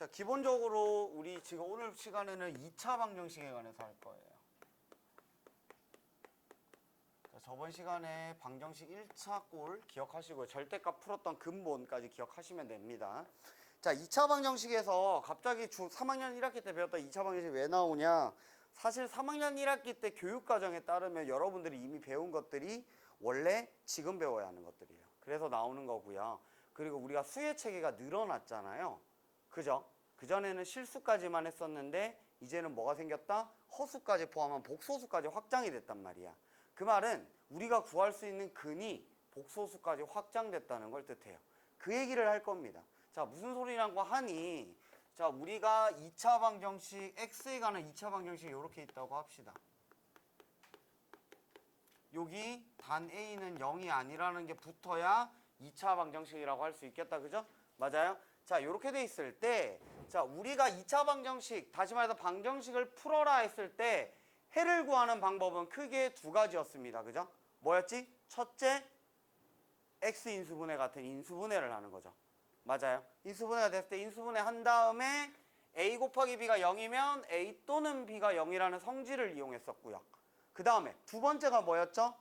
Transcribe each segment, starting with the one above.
자, 기본적으로 우리 지금 오늘 시간에는 2차 방정식에 관해서 할 거예요. 자, 저번 시간에 방정식 1차 꼴 기억하시고요. 절대값 풀었던 근본까지 기억하시면 됩니다. 자, 2차 방정식에서 갑자기 3학년 1학기 때 배웠던 2차 방정식이 왜 나오냐? 사실 3학년 1학기 때 교육과정에 따르면 여러분들이 이미 배운 것들이 원래 지금 배워야 하는 것들이에요. 그래서 나오는 거고요. 그리고 우리가 수의 체계가 늘어났잖아요. 그죠? 그전에는 실수까지만 했었는데 이제는 뭐가 생겼다? 허수까지 포함한 복소수까지 확장이 됐단 말이야. 그 말은 우리가 구할 수 있는 근이 복소수까지 확장됐다는 걸 뜻해요. 그 얘기를 할 겁니다. 자, 무슨 소리라고 하니? 자, 우리가 2차 방정식, x에 관한 2차 방정식이 이렇게 있다고 합시다. 여기 단 a는 0이 아니라는 게 붙어야 2차 방정식이라고 할 수 있겠다. 그죠? 맞아요? 자, 이렇게 돼 있을 때, 자, 우리가 2차 방정식, 다시 말해서 방정식을 풀어라 했을 때 해를 구하는 방법은 크게 두 가지였습니다. 그죠? 뭐였지? 첫째, x 인수분해 같은 인수분해를 하는 거죠. 맞아요. 인수분해가 됐을 때 인수분해 한 다음에 a 곱하기 b가 0이면 a 또는 b가 0이라는 성질을 이용했었고요. 그 다음에 두 번째가 뭐였죠?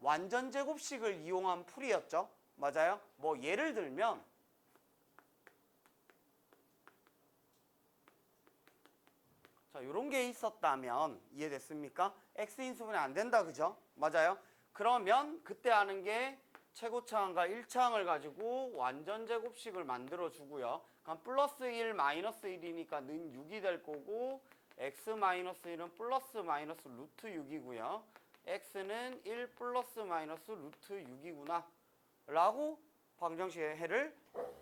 완전 제곱식을 이용한 풀이였죠. 맞아요. 뭐 예를 들면 자, 요런 게 있었다면 이해됐습니까? x 인수분해 안 된다. 그죠? 맞아요. 그러면 그때 하는 게 최고차항과 1차항을 가지고 완전 제곱식을 만들어 주고요. 그럼 플러스 1 마이너스 1이니까 는 6이 될 거고 x 마이너스 1은 플러스 마이너스 루트 6이고요. x는 1 플러스 마이너스 루트 6이구나 라고 방정식의 해를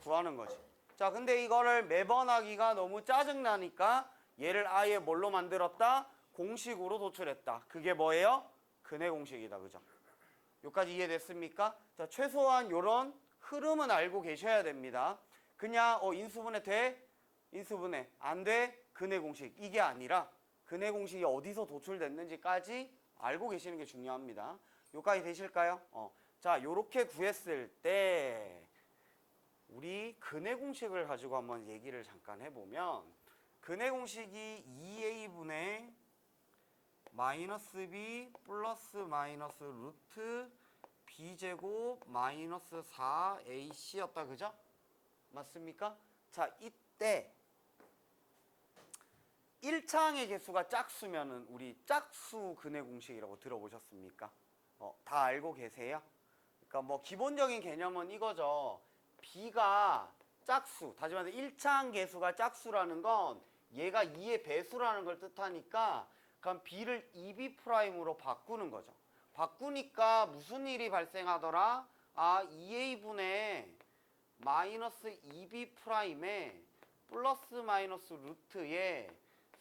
구하는 거지. 자, 근데 이거를 매번 하기가 너무 짜증나니까 얘를 아예 뭘로 만들었다? 공식으로 도출했다. 그게 뭐예요? 근해 공식이다. 그죠? 여기까지 이해됐습니까? 자, 최소한 요런 흐름은 알고 계셔야 됩니다. 그냥 인수분해 돼? 인수분해 안 돼? 근해 공식. 이게 아니라 근해 공식이 어디서 도출됐는지까지 알고 계시는 게 중요합니다. 여기까지 되실까요? 자, 요렇게 구했을 때 우리 근해 공식을 가지고 한번 얘기를 잠깐 해보면 근해 공식이 2a분의 마이너스 b 플러스 마이너스 루트 b제곱 마이너스 4ac였다. 그죠? 맞습니까? 자, 이때 1차항의 개수가 짝수면은 우리 짝수 근해 공식이라고 들어보셨습니까? 다 알고 계세요? 그러니까 뭐 기본적인 개념은 이거죠. b가 짝수, 다시 말해서 1차항 개수가 짝수라는 건 얘가 2의 배수라는 걸 뜻하니까 그럼 b를 2b'으로 바꾸는 거죠. 바꾸니까 무슨 일이 발생하더라? 2a분의 마이너스 2b'에 플러스 마이너스 루트에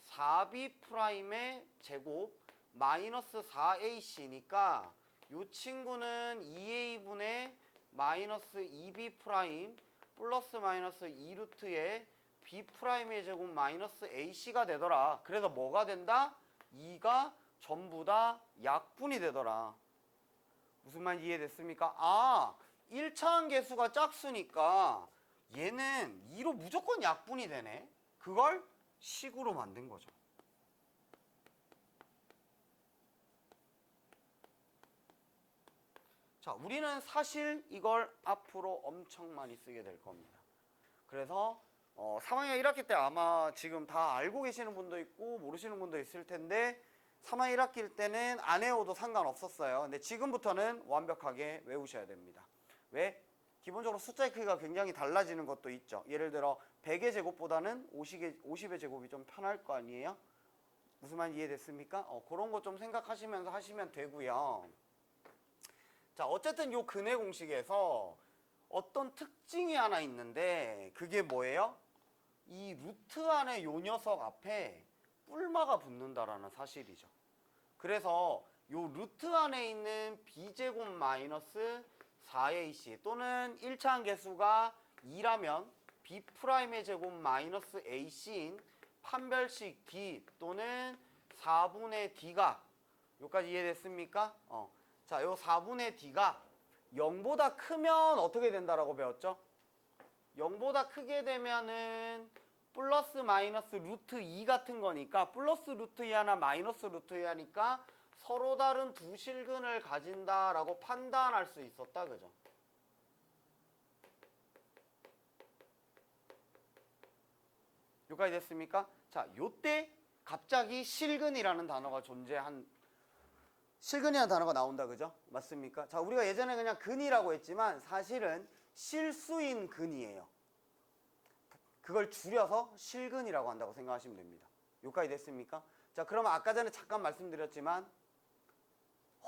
4b'의 제곱 마이너스 4ac니까 이 친구는 2a분의 마이너스 2b' 플러스 마이너스 2루트에 b'의 제곱 마이너스 ac가 되더라. 그래서 뭐가 된다? 2가 전부 다 약분이 되더라. 무슨 말 이해됐습니까? 1차항 개수가 짝수니까 얘는 2로 무조건 약분이 되네. 그걸 식으로 만든 거죠. 자, 우리는 사실 이걸 앞으로 엄청 많이 쓰게 될 겁니다. 그래서 3학년 1학기 때 아마 지금 다 알고 계시는 분도 있고 모르시는 분도 있을 텐데 3학년 1학기일 때는 안 외워도 상관없었어요. 근데 지금부터는 완벽하게 외우셔야 됩니다. 왜? 기본적으로 숫자의 크기가 굉장히 달라지는 것도 있죠. 예를 들어 100의 제곱보다는 50의 제곱이 좀 편할 거 아니에요? 무슨 말 이해됐습니까? 그런 거 좀 생각하시면서 하시면 되고요. 자, 어쨌든 요 근해 공식에서 어떤 특징이 하나 있는데 그게 뭐예요? 이 루트 안에 요 녀석 앞에 뿔마가 붙는다라는 사실이죠. 그래서 요 루트 안에 있는 b제곱 마이너스 4ac 또는 1차항 개수가 2라면 b'의 제곱 마이너스 ac인 판별식 d 또는 4분의 d가 여기까지 이해됐습니까? 자, 요 4분의 d가 0보다 크면 어떻게 된다라고 배웠죠? 0보다 크게 되면은 마이너스 루트 2 같은 거니까 플러스 루트 2 하나 마이너스 루트 2 하니까 서로 다른 두 실근을 가진다라고 판단할 수 있었다. 그죠? 여기까지 됐습니까? 자, 요때 갑자기 실근이라는 단어가 실근이라는 단어가 나온다. 그죠? 맞습니까? 자, 우리가 예전에 그냥 근이라고 했지만 사실은 실수인 근이에요. 그걸 줄여서 실근이라고 한다고 생각하시면 됩니다. 여기까지 됐습니까? 자, 그러면 아까 전에 잠깐 말씀드렸지만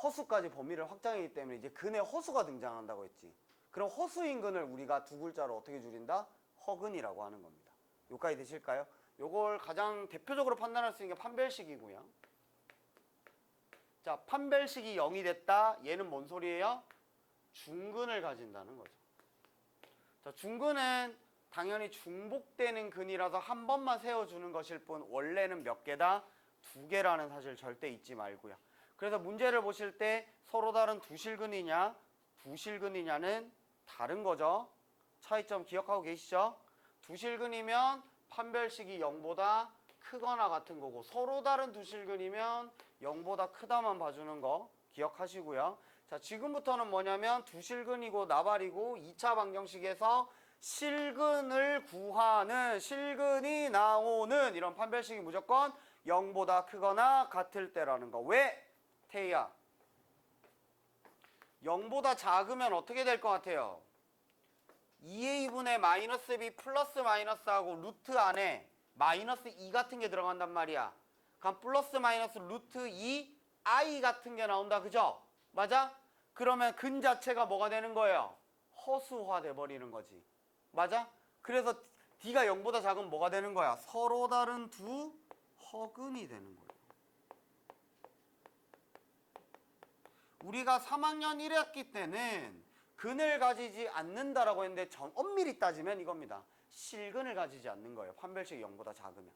허수까지 범위를 확장하기 때문에 이제 근의 허수가 등장한다고 했지. 그럼 허수인 근을 우리가 두 글자로 어떻게 줄인다? 허근이라고 하는 겁니다. 여기까지 되실까요? 요걸 가장 대표적으로 판단할 수 있는 게 판별식이고요. 자, 판별식이 0이 됐다. 얘는 뭔 소리예요? 중근을 가진다는 거죠. 자, 중근은 당연히 중복되는 근이라서 한 번만 세워주는 것일 뿐 원래는 몇 개다? 두 개라는 사실 절대 잊지 말고요. 그래서 문제를 보실 때 서로 다른 두 실근이냐 부실근이냐는 다른 거죠. 차이점 기억하고 계시죠? 두 실근이면 판별식이 0보다 크거나 같은 거고 서로 다른 두 실근이면 0보다 크다만 봐주는 거 기억하시고요. 자, 지금부터는 뭐냐면 두 실근이고 나발이고 2차 방정식에서 실근을 구하는 실근이 나오는 이런 판별식이 무조건 0보다 크거나 같을 때라는 거. 왜? 태희야 0보다 작으면 어떻게 될 것 같아요? 2a분의 마이너스 b 플러스 마이너스하고 루트 안에 마이너스 2 같은 게 들어간단 말이야. 그럼 플러스 마이너스 루트 2 i 같은 게 나온다. 그죠? 맞아? 그러면 근 자체가 뭐가 되는 거예요? 허수화 돼버리는 거지. 맞아? 그래서 d가 0보다 작으면 뭐가 되는 거야? 서로 다른 두 허근이 되는 거예요. 우리가 3학년 1학기 때는 근을 가지지 않는다라고 했는데 엄밀히 따지면 이겁니다. 실근을 가지지 않는 거예요. 판별식이 0보다 작으면.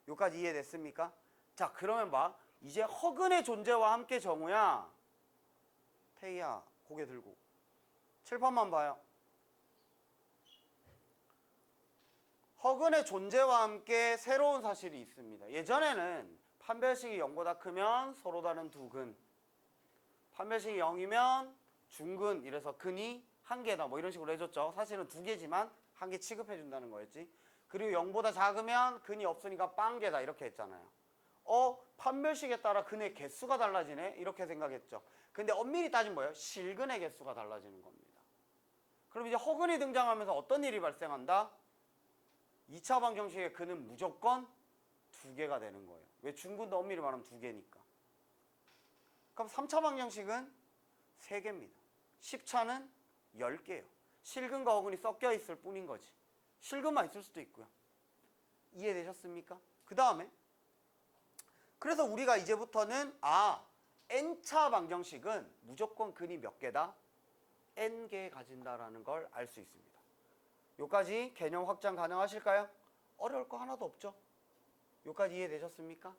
여기까지 이해됐습니까? 자, 그러면 봐. 이제 허근의 존재와 함께 정우야. 태희야, 고개 들고. 칠판만 봐요. 허근의 존재와 함께 새로운 사실이 있습니다. 예전에는 판별식이 0보다 크면 서로 다른 두 근. 판별식이 0이면 중근, 이래서 근이 한 개다 뭐 이런 식으로 해줬죠. 사실은 두 개지만 한 개 취급해준다는 거였지. 그리고 0보다 작으면 근이 없으니까 빵개다 이렇게 했잖아요. 판별식에 따라 근의 개수가 달라지네 이렇게 생각했죠. 근데 엄밀히 따지면 뭐예요? 실근의 개수가 달라지는 겁니다. 그럼 이제 허근이 등장하면서 어떤 일이 발생한다? 2차 방정식의 근은 무조건 두 개가 되는 거예요. 왜? 중근도 엄밀히 말하면 두 개니까. 그럼 3차 방정식은 3개입니다. 10차는 10개예요. 실근과 허근이 섞여 있을 뿐인 거지. 실근만 있을 수도 있고요. 이해되셨습니까? 그 다음에 그래서 우리가 이제부터는 n차 방정식은 무조건 근이 몇 개다? n개 가진다라는 걸 알 수 있습니다. 여기까지 개념 확장 가능하실까요? 어려울 거 하나도 없죠? 여기까지 이해되셨습니까?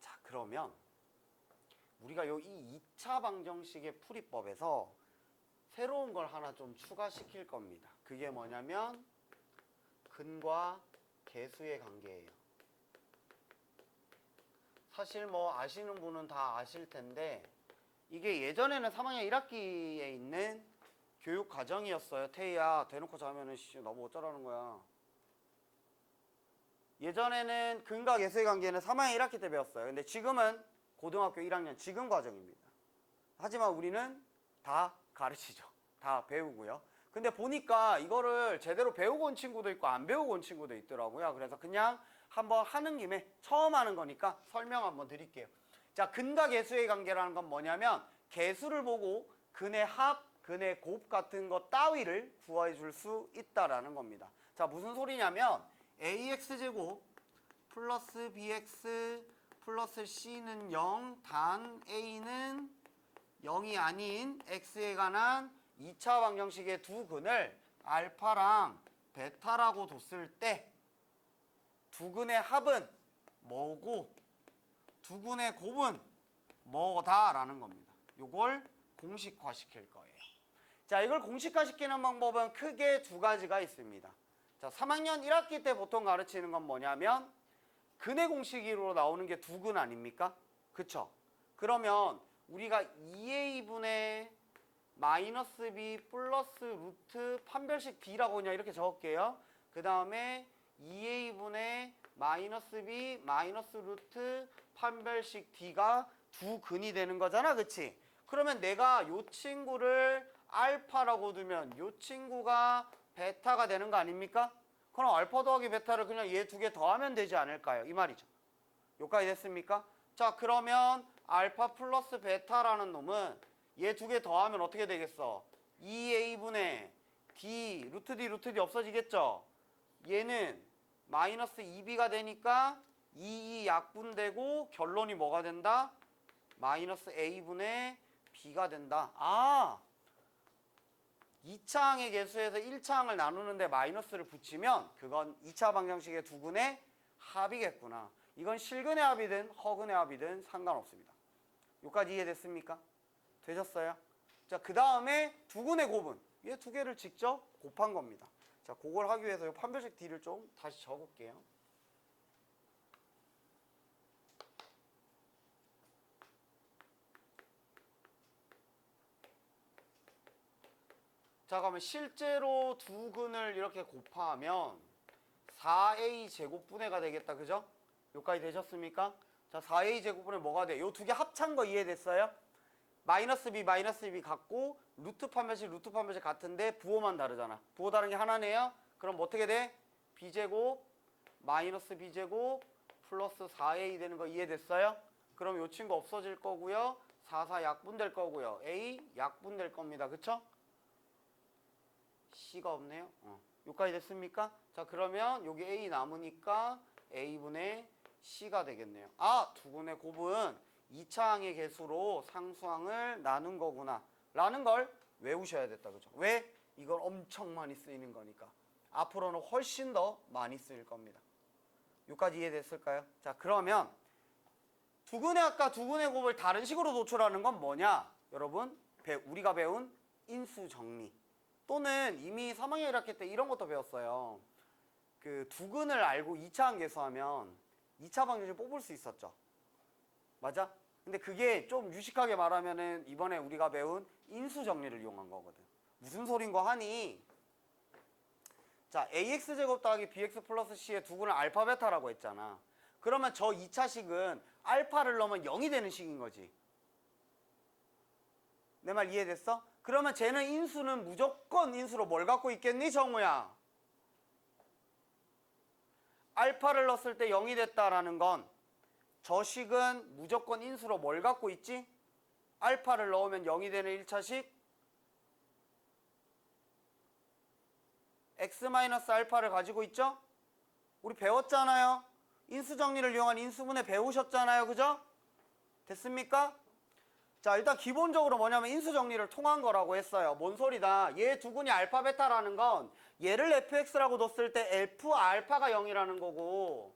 자, 그러면 우리가 이 2차 방정식의 풀이법에서 새로운 걸 하나 좀 추가시킬 겁니다. 그게 뭐냐면 근과 개수의 관계예요. 사실 뭐 아시는 분은 다 아실 텐데 이게 예전에는 3학년 1학기에 있는 교육 과정이었어요. 태희야, 대놓고 자면은 나보고 어쩌라는 거야. 예전에는 근과 개수의 관계는 3학년 1학기 때 배웠어요. 근데 지금은 고등학교 1학년 지금 과정입니다. 하지만 우리는 다 가르치죠. 다 배우고요. 근데 보니까 이거를 제대로 배우고 온 친구도 있고 안 배우고 온 친구도 있더라고요. 그래서 그냥 한번 하는 김에 처음 하는 거니까 설명 한번 드릴게요. 자, 근과 개수의 관계라는 건 뭐냐면 개수를 보고 근의 합, 근의 곱 같은 거 따위를 구해 줄 수 있다라는 겁니다. 자, 무슨 소리냐면 ax제곱 플러스 bx 플러스 c는 0, 단 a는 0이 아닌 x에 관한 2차 방정식의 두 근을 알파랑 베타라고 뒀을 때 두 근의 합은 뭐고 두 근의 곱은 뭐다라는 겁니다. 이걸 공식화시킬 거예요. 자, 이걸 공식화시키는 방법은 크게 두 가지가 있습니다. 자, 3학년 1학기 때 보통 가르치는 건 뭐냐면 근의 공식으로 나오는 게 두 근 아닙니까? 그쵸? 그러면 우리가 2a분의 마이너스 b 플러스 루트 판별식 b라고 그냥 이렇게 적을게요. 그 다음에 2a분의 마이너스 b 마이너스 루트 판별식 d가 두 근이 되는 거잖아. 그치? 그러면 내가 요 친구를 알파라고 두면 요 친구가 베타가 되는 거 아닙니까? 그럼 알파 더하기 베타를 그냥 얘 두 개 더하면 되지 않을까요? 이 말이죠. 여기까지 됐습니까? 자, 그러면 알파 플러스 베타라는 놈은 얘 두 개 더하면 어떻게 되겠어? 2a분의 d, 루트 d 없어지겠죠? 얘는 마이너스 2b가 되니까 2 약분되고 결론이 뭐가 된다? 마이너스 a분의 b가 된다. 아! 2차항의 개수에서 1차항을 나누는데 마이너스를 붙이면 그건 2차 방정식의 두 근의 합이겠구나. 이건 실근의 합이든 허근의 합이든 상관없습니다. 여기까지 이해됐습니까? 되셨어요? 자, 그 다음에 두 근의 곱은 얘 두 개를 직접 곱한 겁니다. 자, 그걸 하기 위해서 이 판별식 D를 좀 다시 적을게요. 자, 그러면 실제로 두 근을 이렇게 곱하면 4a 제곱분해가 되겠다. 그죠? 여기까지 되셨습니까? 자, 4a 제곱분해 뭐가 돼? 요 두 개 합찬 거 이해됐어요? 마이너스 b 같고 루트 판별식 같은데 부호만 다르잖아. 부호 다른 게 하나네요. 그럼 어떻게 돼? b제곱 마이너스 b제곱 플러스 4a 되는 거 이해됐어요? 그럼 요 친구 없어질 거고요. 4 약분될 거고요. a 약분될 겁니다. 그쵸? c가 없네요. 여기까지 됐습니까? 자, 그러면 여기 a 남으니까 a분의 c가 되겠네요. 아, 두 근의 곱은 2차항의 개수로 상수항을 나눈 거구나 라는 걸 외우셔야 됐다. 그죠? 왜? 이걸 엄청 많이 쓰이는 거니까. 앞으로는 훨씬 더 많이 쓰일 겁니다. 여기까지 이해됐을까요? 자, 그러면 아까 두 근의 곱을 다른 식으로 도출하는 건 뭐냐? 여러분, 우리가 배운 인수 정리 또는 이미 3학년 1학기 때 이런 것도 배웠어요. 그 두 근을 알고 2차항 계수하면 2차 방정식 뽑을 수 있었죠. 맞아? 근데 그게 좀 유식하게 말하면은 이번에 우리가 배운 인수 정리를 이용한 거거든. 무슨 소린 거 하니? 자, ax제곱 더하기 bx 플러스 c의 두 근을 알파 베타라고 했잖아. 그러면 저 2차식은 알파를 넣으면 0이 되는 식인 거지. 내 말 이해됐어? 그러면 쟤는 인수는 무조건 인수로 뭘 갖고 있겠니, 정우야? 알파를 넣었을 때 0이 됐다라는 건 저 식은 무조건 인수로 뭘 갖고 있지? 알파를 넣으면 0이 되는 1차식 x-알파를 가지고 있죠? 우리 배웠잖아요. 인수 정리를 이용한 인수분해 배우셨잖아요. 그죠? 됐습니까? 자, 일단 기본적으로 뭐냐면 인수 정리를 통한 거라고 했어요. 뭔 소리다. 얘 두 근이 알파 베타라는 건 얘를 fx라고 뒀을 때 f 알파가 0이라는 거고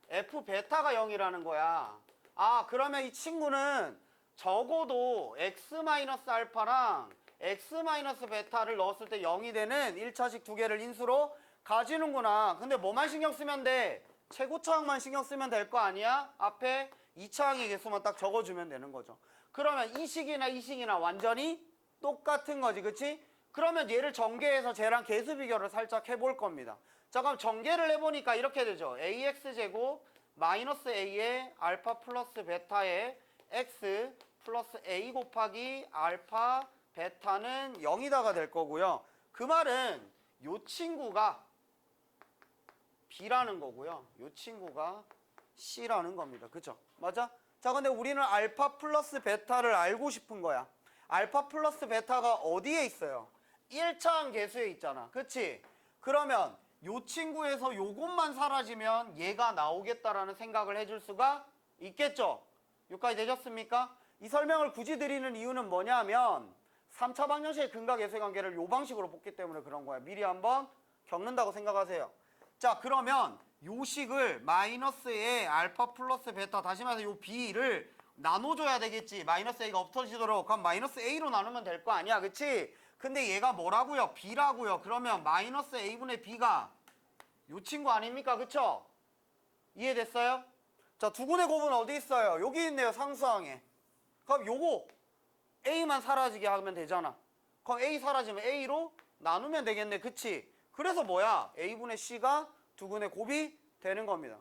f 베타가 0이라는 거야. 아, 그러면 이 친구는 적어도 x-알파랑 x-베타를 넣었을 때 0이 되는 1차식 두 개를 인수로 가지는구나. 근데 뭐만 신경 쓰면 돼? 최고차항만 신경 쓰면 될 거 아니야? 앞에 2차항의 개수만 딱 적어주면 되는 거죠. 그러면 이 식이나 이 식이나 완전히 똑같은 거지. 그치? 그러면 얘를 전개해서 쟤랑 개수 비교를 살짝 해볼 겁니다. 자, 그럼 전개를 해보니까 이렇게 되죠. ax제곱 마이너스 a의 알파 플러스 베타의 x 플러스 a 곱하기 알파 베타는 0이다가 될 거고요. 그 말은 요 친구가 b라는 거고요. 요 친구가 c라는 겁니다. 그죠? 맞아? 자, 근데 우리는 알파 플러스 베타를 알고 싶은 거야. 알파 플러스 베타가 어디에 있어요? 1차항 개수에 있잖아. 그치? 그러면 요 친구에서 요것만 사라지면 얘가 나오겠다라는 생각을 해줄 수가 있겠죠? 여기까지 되셨습니까? 이 설명을 굳이 드리는 이유는 뭐냐면 3차 방정식의 근과 개수의 관계를 요 방식으로 뽑기 때문에 그런 거야. 미리 한번 겪는다고 생각하세요. 자, 그러면 요 식을 마이너스의 알파 플러스 베타, 다시 말해서 요 b를 나눠줘야 되겠지. 마이너스 a가 없어지도록. 그럼 마이너스 a로 나누면 될 거 아니야. 그치? 근데 얘가 뭐라고요? b라고요. 그러면 마이너스 a분의 b가 요 친구 아닙니까? 그쵸? 이해됐어요? 자, 두근의 곱은 어디 있어요? 여기 있네요. 상수항에. 그럼 요거 a만 사라지게 하면 되잖아. 그럼 a 사라지면 a로 나누면 되겠네. 그치? 그래서 뭐야? a분의 c가 두근의 곱이 되는 겁니다.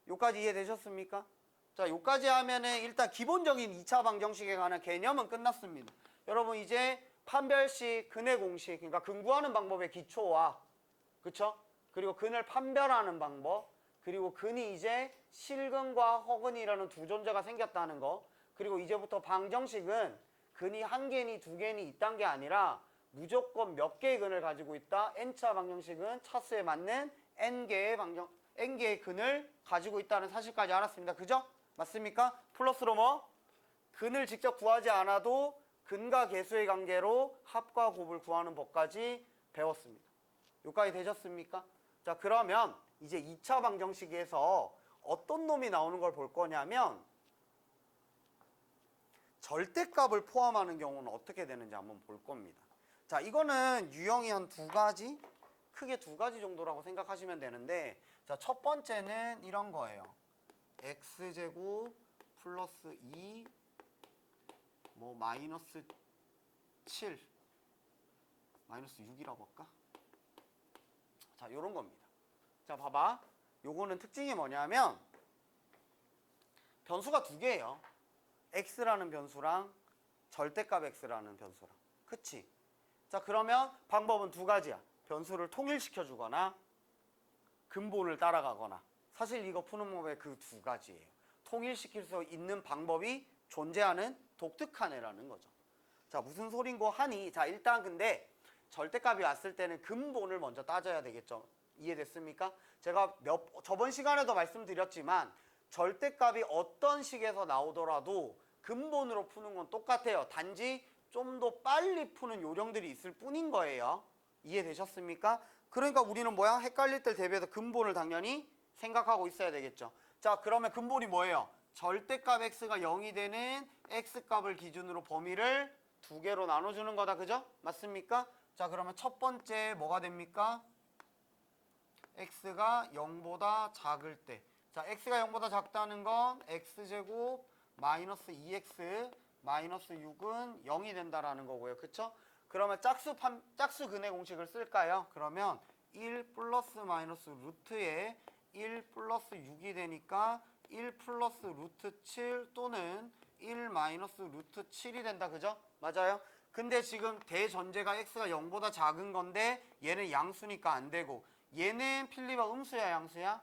요까지 이해되셨습니까? 자, 요까지 하면은 일단 기본적인 2차 방정식에 관한 개념은 끝났습니다. 여러분 이제 판별식, 근의 공식, 그러니까 근 구하는 방법의 기초와, 그쵸? 그리고 근을 판별하는 방법, 그리고 근이 이제 실근과 허근이라는 두 존재가 생겼다는 거, 그리고 이제부터 방정식은 근이 한 개니 두 개니 있다는 게 아니라 무조건 몇 개의 근을 가지고 있다. n차 방정식은 차수에 맞는 n개의 근을 가지고 있다는 사실까지 알았습니다. 그죠? 맞습니까? 플러스로 뭐? 근을 직접 구하지 않아도 근과 계수의 관계로 합과 곱을 구하는 법까지 배웠습니다. 여기까지 되셨습니까? 자, 그러면 이제 2차 방정식에서 어떤 놈이 나오는 걸 볼 거냐면 절대값을 포함하는 경우는 어떻게 되는지 한번 볼 겁니다. 자, 이거는 유형이 한 두 가지, 크게 두 가지 정도라고 생각하시면 되는데, 자, 첫 번째는 이런 거예요. x제곱 플러스 2 뭐 마이너스 7 마이너스 6이라고 할까? 자, 요런 겁니다. 자, 봐봐. 요거는 특징이 뭐냐면 변수가 두 개예요. x라는 변수랑 절대값 x라는 변수랑. 그치? 자, 그러면 방법은 두 가지야. 변수를 통일시켜 주거나 근본을 따라가거나. 사실 이거 푸는 법의 그 두 가지예요. 통일시킬 수 있는 방법이 존재하는 독특한 애라는 거죠. 자, 무슨 소린고 하니? 자, 일단 근데 절대값이 왔을 때는 근본을 먼저 따져야 되겠죠. 이해됐습니까? 제가 저번 시간에도 말씀드렸지만 절대값이 어떤 식에서 나오더라도 근본으로 푸는 건 똑같아요. 단지 좀 더 빨리 푸는 요령들이 있을 뿐인 거예요. 이해되셨습니까? 그러니까 우리는 뭐야? 헷갈릴 때 대비해서 근본을 당연히 생각하고 있어야 되겠죠. 자, 그러면 근본이 뭐예요? 절대값 x가 0이 되는 x값을 기준으로 범위를 두 개로 나눠주는 거다. 그죠? 맞습니까? 자, 그러면 첫 번째 뭐가 됩니까? x가 0보다 작을 때. 자, x가 0보다 작다는 건 x제곱 마이너스 2x 마이너스 6은 0이 된다라는 거고요. 그쵸? 그러면 짝수 근의 공식을 쓸까요? 그러면 1 플러스 마이너스 루트에 1 플러스 6이 되니까 1 플러스 루트 7 또는 1 마이너스 루트 7이 된다. 그죠? 맞아요? 근데 지금 대전제가 x가 0보다 작은 건데 얘는 양수니까 안 되고, 얘는 필리바 음수야 양수야?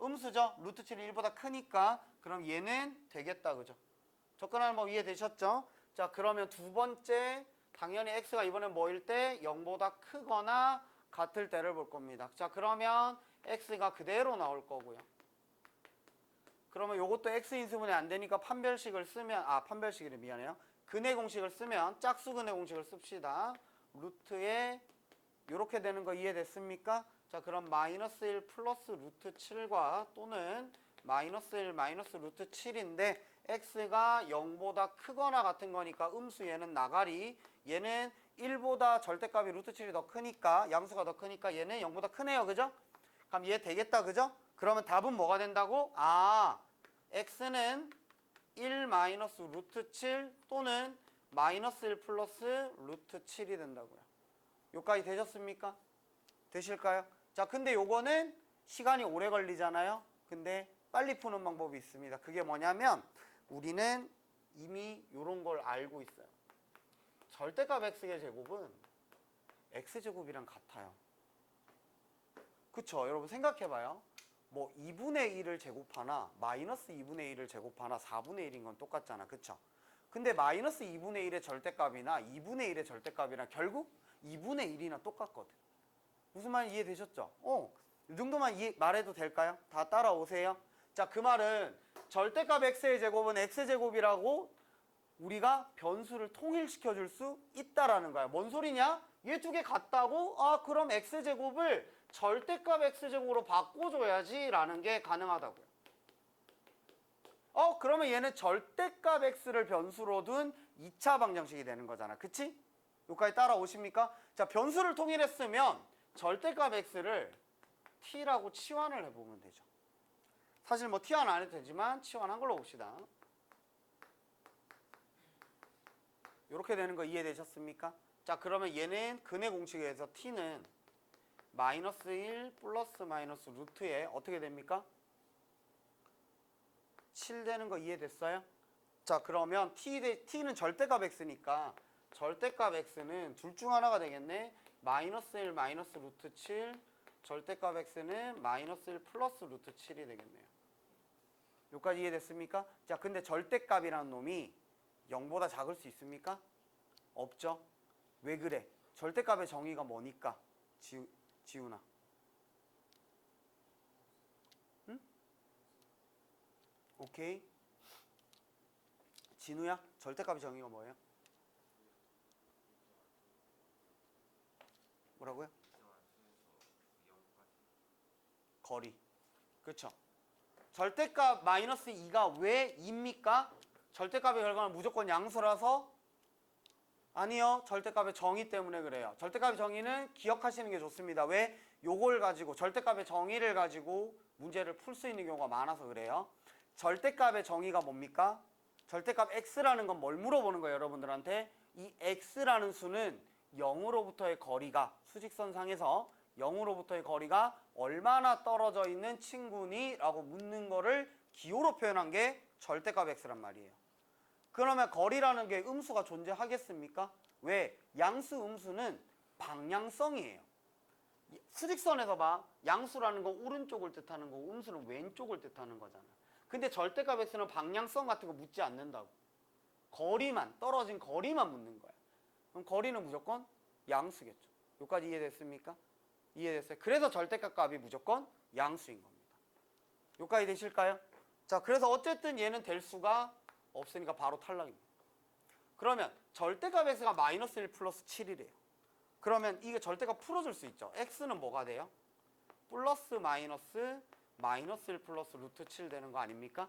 음수죠? 루트 7이 1보다 크니까 그럼 얘는 되겠다. 그죠? 접근하는 법 이해되셨죠? 자, 그러면 두 번째, 당연히 x가 이번엔 뭐일 때? 0보다 크거나 같을 때를 볼 겁니다. 자, 그러면 x가 그대로 나올 거고요. 그러면 이것도 x인수분해 안 되니까 판별식을 쓰면, 판별식이래, 미안해요. 근의 공식을 쓰면 짝수 근의 공식을 씁시다. 루트에 이렇게 되는 거 이해됐습니까? 자, 그럼 마이너스 1 플러스 루트 7과 또는 마이너스 1 마이너스 루트 7인데 x가 0보다 크거나 같은 거니까 음수 얘는 나가리, 얘는 1보다 절대값이 루트 7이 더 크니까, 양수가 더 크니까 얘는 0보다 크네요. 그죠? 그럼 얘 되겠다. 그죠? 그러면 답은 뭐가 된다고? x는 1 마이너스 루트 7 또는 마이너스 1 플러스 루트 7이 된다고요. 여기까지 되셨습니까? 되실까요? 자, 근데 요거는 시간이 오래 걸리잖아요. 근데 빨리 푸는 방법이 있습니다. 그게 뭐냐면 우리는 이미 요런 걸 알고 있어요. 절대값 x의 제곱은 x제곱이랑 같아요. 그쵸? 여러분 생각해봐요. 뭐 2분의 1을 제곱하나 마이너스 2분의 1을 제곱하나 4분의 1인 건 똑같잖아. 그쵸? 근데 마이너스 2분의 1의 절대값이나 2분의 1의 절대값이나 결국 2분의 1이나 똑같거든. 무슨 말인지 이해되셨죠? 이 정도만 말해도 될까요? 다 따라오세요. 자, 그 말은 절대값 x의 제곱은 x제곱이라고 우리가 변수를 통일시켜 줄 수 있다라는 거야. 뭔 소리냐? 얘 두 개 같다고? 그럼 x제곱을 절대값 x제곱으로 바꿔줘야지 라는 게 가능하다고요. 그러면 얘는 절대값 x를 변수로 둔 2차 방정식이 되는 거잖아. 그치? 여기까지 따라오십니까? 자, 변수를 통일했으면 절대값 x를 t라고 치환을 해보면 되죠. 사실 뭐 치환 안 해도 되지만 치환한 걸로 봅시다. 이렇게 되는 거 이해되셨습니까? 자, 그러면 얘는 근의 공식에 의해서 t는 마이너스 1 플러스 마이너스 루트에 어떻게 됩니까? 7 되는 거 이해됐어요? 자, 그러면 t는 절대값 x니까 절대값 x는 둘 중 하나가 되겠네. 마이너스 1 마이너스 루트 7, 절대값 x는 마이너스 1 플러스 루트 7이 되겠네요. 여기까지 이해됐습니까? 자, 근데 절대값이라는 놈이 0보다 작을 수 있습니까? 없죠. 왜 그래? 절대값의 정의가 뭐니까? 지훈아. 응? 오케이. 진우야, 절대값의 정의가 뭐예요? 뭐라고요? 거리. 그렇죠. 절대값 마이너스 2가 왜 2입니까? 절대값의 결과는 무조건 양수라서 아니요. 절대값의 정의 때문에 그래요. 절대값의 정의는 기억하시는 게 좋습니다. 왜? 요걸 가지고 절대값의 정의를 가지고 문제를 풀 수 있는 경우가 많아서 그래요. 절대값의 정의가 뭡니까? 절대값 x라는 건 뭘 물어보는 거예요, 여러분들한테? 이 x라는 수는 0으로부터의 거리가 수직선상에서 0으로부터의 거리가 얼마나 떨어져 있는 친구니? 라고 묻는 거를 기호로 표현한 게 절대값 x란 말이에요. 그러면 거리라는 게 음수가 존재하겠습니까? 왜? 양수, 음수는 방향성이에요. 수직선에서 봐. 양수라는 건 오른쪽을 뜻하는 거고 음수는 왼쪽을 뜻하는 거잖아. 근데 절대값 x는 방향성 같은 거 묻지 않는다고. 거리만, 떨어진 거리만 묻는 거야. 그럼 거리는 무조건 양수겠죠. 여기까지 이해됐습니까? 이해됐어요? 그래서 절대값 값이 무조건 양수인 겁니다. 여기까지 되실까요? 자, 그래서 어쨌든 얘는 될 수가 없으니까 바로 탈락입니다. 그러면 절대값 x가 마이너스 1 플러스 7이래요. 그러면 이게 절대값 풀어줄 수 있죠. x는 뭐가 돼요? 플러스 마이너스 1 플러스 루트 7 되는 거 아닙니까?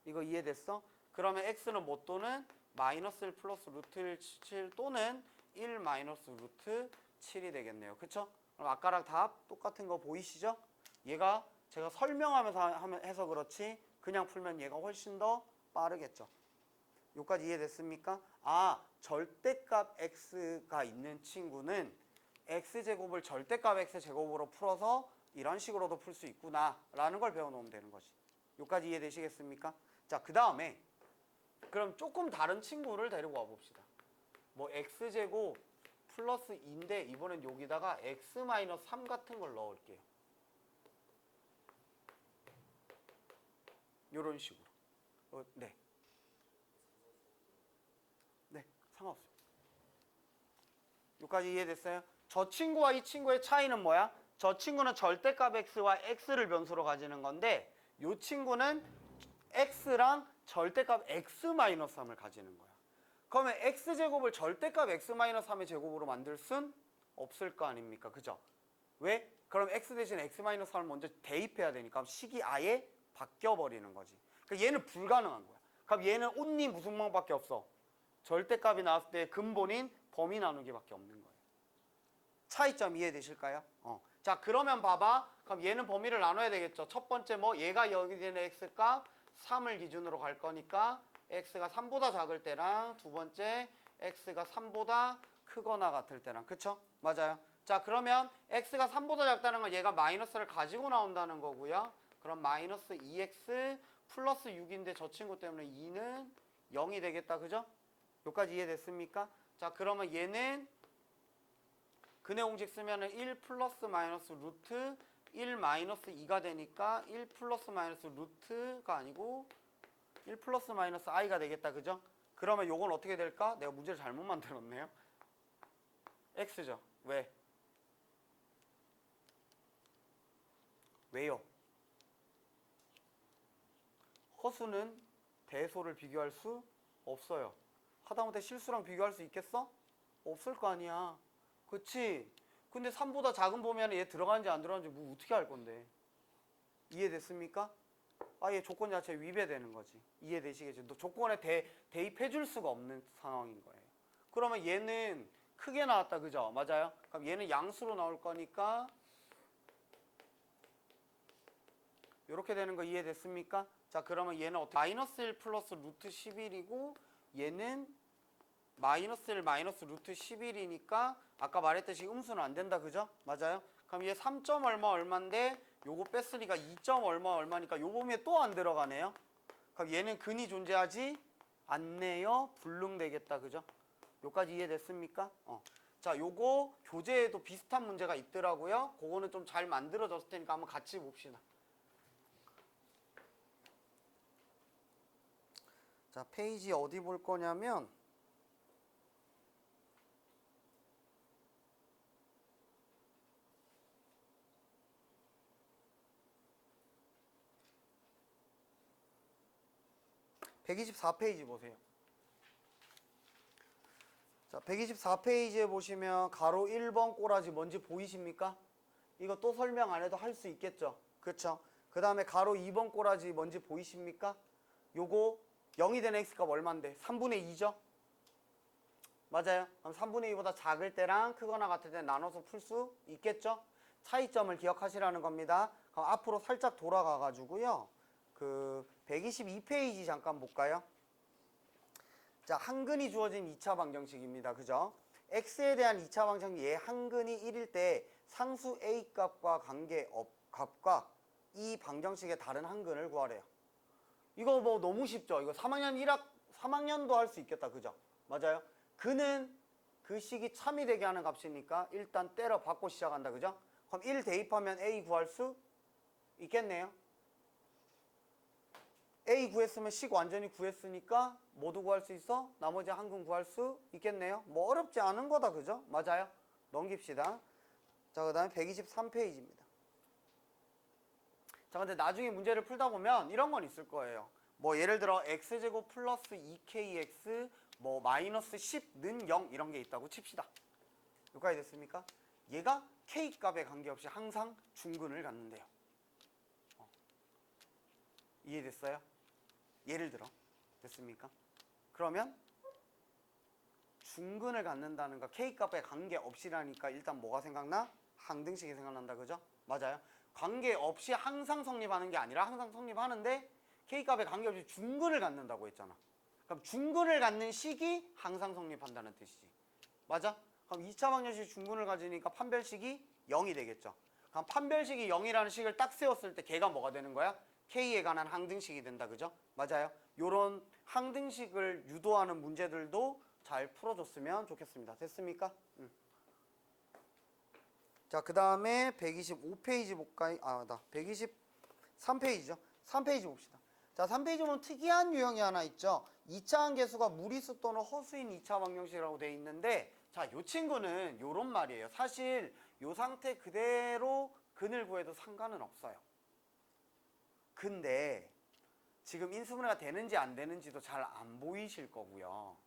이거 이해됐어? 그러면 x는 뭐 또는 마이너스 1 플러스 루트 7 또는 1 마이너스 루트 7이 되겠네요. 그쵸? 그럼 아까랑 답 똑같은 거 보이시죠? 얘가 제가 설명하면서 해서 그렇지 그냥 풀면 얘가 훨씬 더 빠르겠죠. 여기까지 이해됐습니까? 아, 절대값 x가 있는 친구는 x제곱을 절대값 x제곱으로 풀어서 이런 식으로도 풀 수 있구나 라는 걸 배워놓으면 되는 거지. 여기까지 이해되시겠습니까? 자, 그 다음에 그럼 조금 다른 친구를 데리고 와봅시다. 뭐 x제곱 플러스 2인데 이번엔 여기다가 x-3 같은 걸 넣을게요. 이런 식으로. 네. 네, 상관없습니다. 여기까지 이해됐어요? 저 친구와 이 친구의 차이는 뭐야? 저 친구는 절대값 x와 x를 변수로 가지는 건데 이 친구는 x랑 절대값 x-3을 가지는 거야. 그러면 x제곱을 절대값 x-3의 제곱으로 만들 순 없을 거 아닙니까? 그죠? 왜? 그럼 x 대신 x-3을 먼저 대입해야 되니까 식이 아예 바뀌어버리는 거지. 그러니까 얘는 불가능한 거야. 그럼 얘는 온리 무슨 방법밖에 없어? 절대값이 나왔을 때 근본인 범위 나누기밖에 없는 거예요. 차이점 이해되실까요? 자, 그러면 봐봐. 그럼 얘는 범위를 나눠야 되겠죠. 첫 번째 뭐 얘가 여기 되는 x값 3을 기준으로 갈 거니까 x가 3보다 작을 때랑 두 번째 x가 3보다 크거나 같을 때랑 그쵸? 맞아요. 자, 그러면 x가 3보다 작다는 건 얘가 마이너스를 가지고 나온다는 거고요. 그럼 마이너스 2x 플러스 6인데 저 친구 때문에 2는 0이 되겠다. 그죠? 여기까지 이해됐습니까? 자, 그러면 얘는 근의 공식 쓰면은 1 플러스 마이너스 루트 1 마이너스 2가 되니까 1 플러스 마이너스 루트가 아니고 1 플러스 마이너스 i가 되겠다. 그죠? 그러면 요건 어떻게 될까? 내가 문제를 잘못 만들었네요. x죠. 왜? 왜요? 허수는 대소를 비교할 수 없어요. 하다못해 실수랑 비교할 수 있겠어? 없을 거 아니야. 그치? 근데 3보다 작은 보면 얘 들어가는지 안 들어가는지 뭐 어떻게 알 건데. 이해됐습니까? 아예 조건 자체에 위배되는 거지. 이해되시겠죠? 너 조건에 대입해 줄 수가 없는 상황인 거예요. 그러면 얘는 크게 나왔다. 그죠? 맞아요? 그럼 얘는 양수로 나올 거니까 이렇게 되는 거 이해됐습니까? 자, 그러면 얘는 어떻게 마이너스 1 플러스 루트 11이고 얘는 마이너스 1 마이너스 루트 11이니까 아까 말했듯이 음수는 안 된다. 그죠? 맞아요? 그럼 얘 3점 얼마 얼마인데 요거 뺐으니까 2점 얼마 얼마니까 요 범위에 또 안 들어가네요. 그럼 얘는 근이 존재하지 않네요. 불능되겠다. 그죠? 요까지 이해됐습니까? 자, 요거 교재에도 비슷한 문제가 있더라고요. 그거는 좀 잘 만들어졌을 테니까 한번 같이 봅시다. 자, 페이지 어디 볼 거냐면 124페이지 보세요. 자, 124페이지에 보시면 가로 1번 꼬라지 뭔지 보이십니까? 이거 또 설명 안 해도 할 수 있겠죠? 그쵸? 그 다음에 가로 2번 꼬라지 뭔지 보이십니까? 요거 0이 되는 x값 얼만데? 3분의 2죠? 맞아요? 그럼 3분의 2보다 작을 때랑 크거나 같을 때 나눠서 풀 수 있겠죠? 차이점을 기억하시라는 겁니다. 그럼 앞으로 살짝 돌아가 가지고요. 그 122페이지 잠깐 볼까요? 자, 한근이 주어진 2차 방정식입니다. 그죠? x에 대한 2차 방정식 얘 한근이 1일 때 상수 a 값과 값과 이 방정식의 다른 한근을 구하래요. 이거 뭐 너무 쉽죠? 이거 3학년도 할 수 있겠다. 그죠? 맞아요? 근은 그 식이 참이 되게 하는 값이니까 일단 때려 받고 시작한다. 그죠? 그럼 1 대입하면 a 구할 수 있겠네요. a 구했으면 식 완전히 구했으니까 모두 구할 수 있어? 나머지 한근 구할 수 있겠네요. 뭐 어렵지 않은 거다. 그죠? 맞아요? 넘깁시다. 자, 그 다음에 123페이지입니다. 자, 근데 나중에 문제를 풀다 보면 이런 건 있을 거예요. 뭐 예를 들어 x제곱 플러스 2kx 뭐 마이너스 10는 0 이런 게 있다고 칩시다. 여기까지 됐습니까? 얘가 k 값에 관계없이 항상 중근을 갖는데요. 이해됐어요? 예를 들어 됐습니까? 그러면 중근을 갖는다는 거 k 값에 관계없이라니까 일단 뭐가 생각나? 항등식이 생각난다. 그죠? 맞아요? 관계없이 항상 성립하는 게 아니라 항상 성립하는데 k 값에 관계없이 중근을 갖는다고 했잖아. 그럼 중근을 갖는 식이 항상 성립한다는 뜻이지. 맞아? 그럼 2차 방정식 중근을 가지니까 판별식이 0이 되겠죠. 그럼 판별식이 0이라는 식을 딱 세웠을 때 걔가 뭐가 되는 거야? k에 관한 항등식이 된다. 그죠? 맞아요? 요런 항등식을 유도하는 문제들도 잘 풀어줬으면 좋겠습니다. 됐습니까? 자, 그 다음에 125페이지 볼까요? 123페이지죠. 3페이지 봅시다. 자, 3페이지 보면 특이한 유형이 하나 있죠. 2차 함계수가 무리수 또는 허수인 2차 방정식이라고 돼 있는데, 자, 요 친구는 요런 말이에요. 사실 요 상태 그대로 근을 구해도 상관은 없어요. 근데 지금 인수분해가 되는지 안 되는지도 잘 안 보이실 거고요.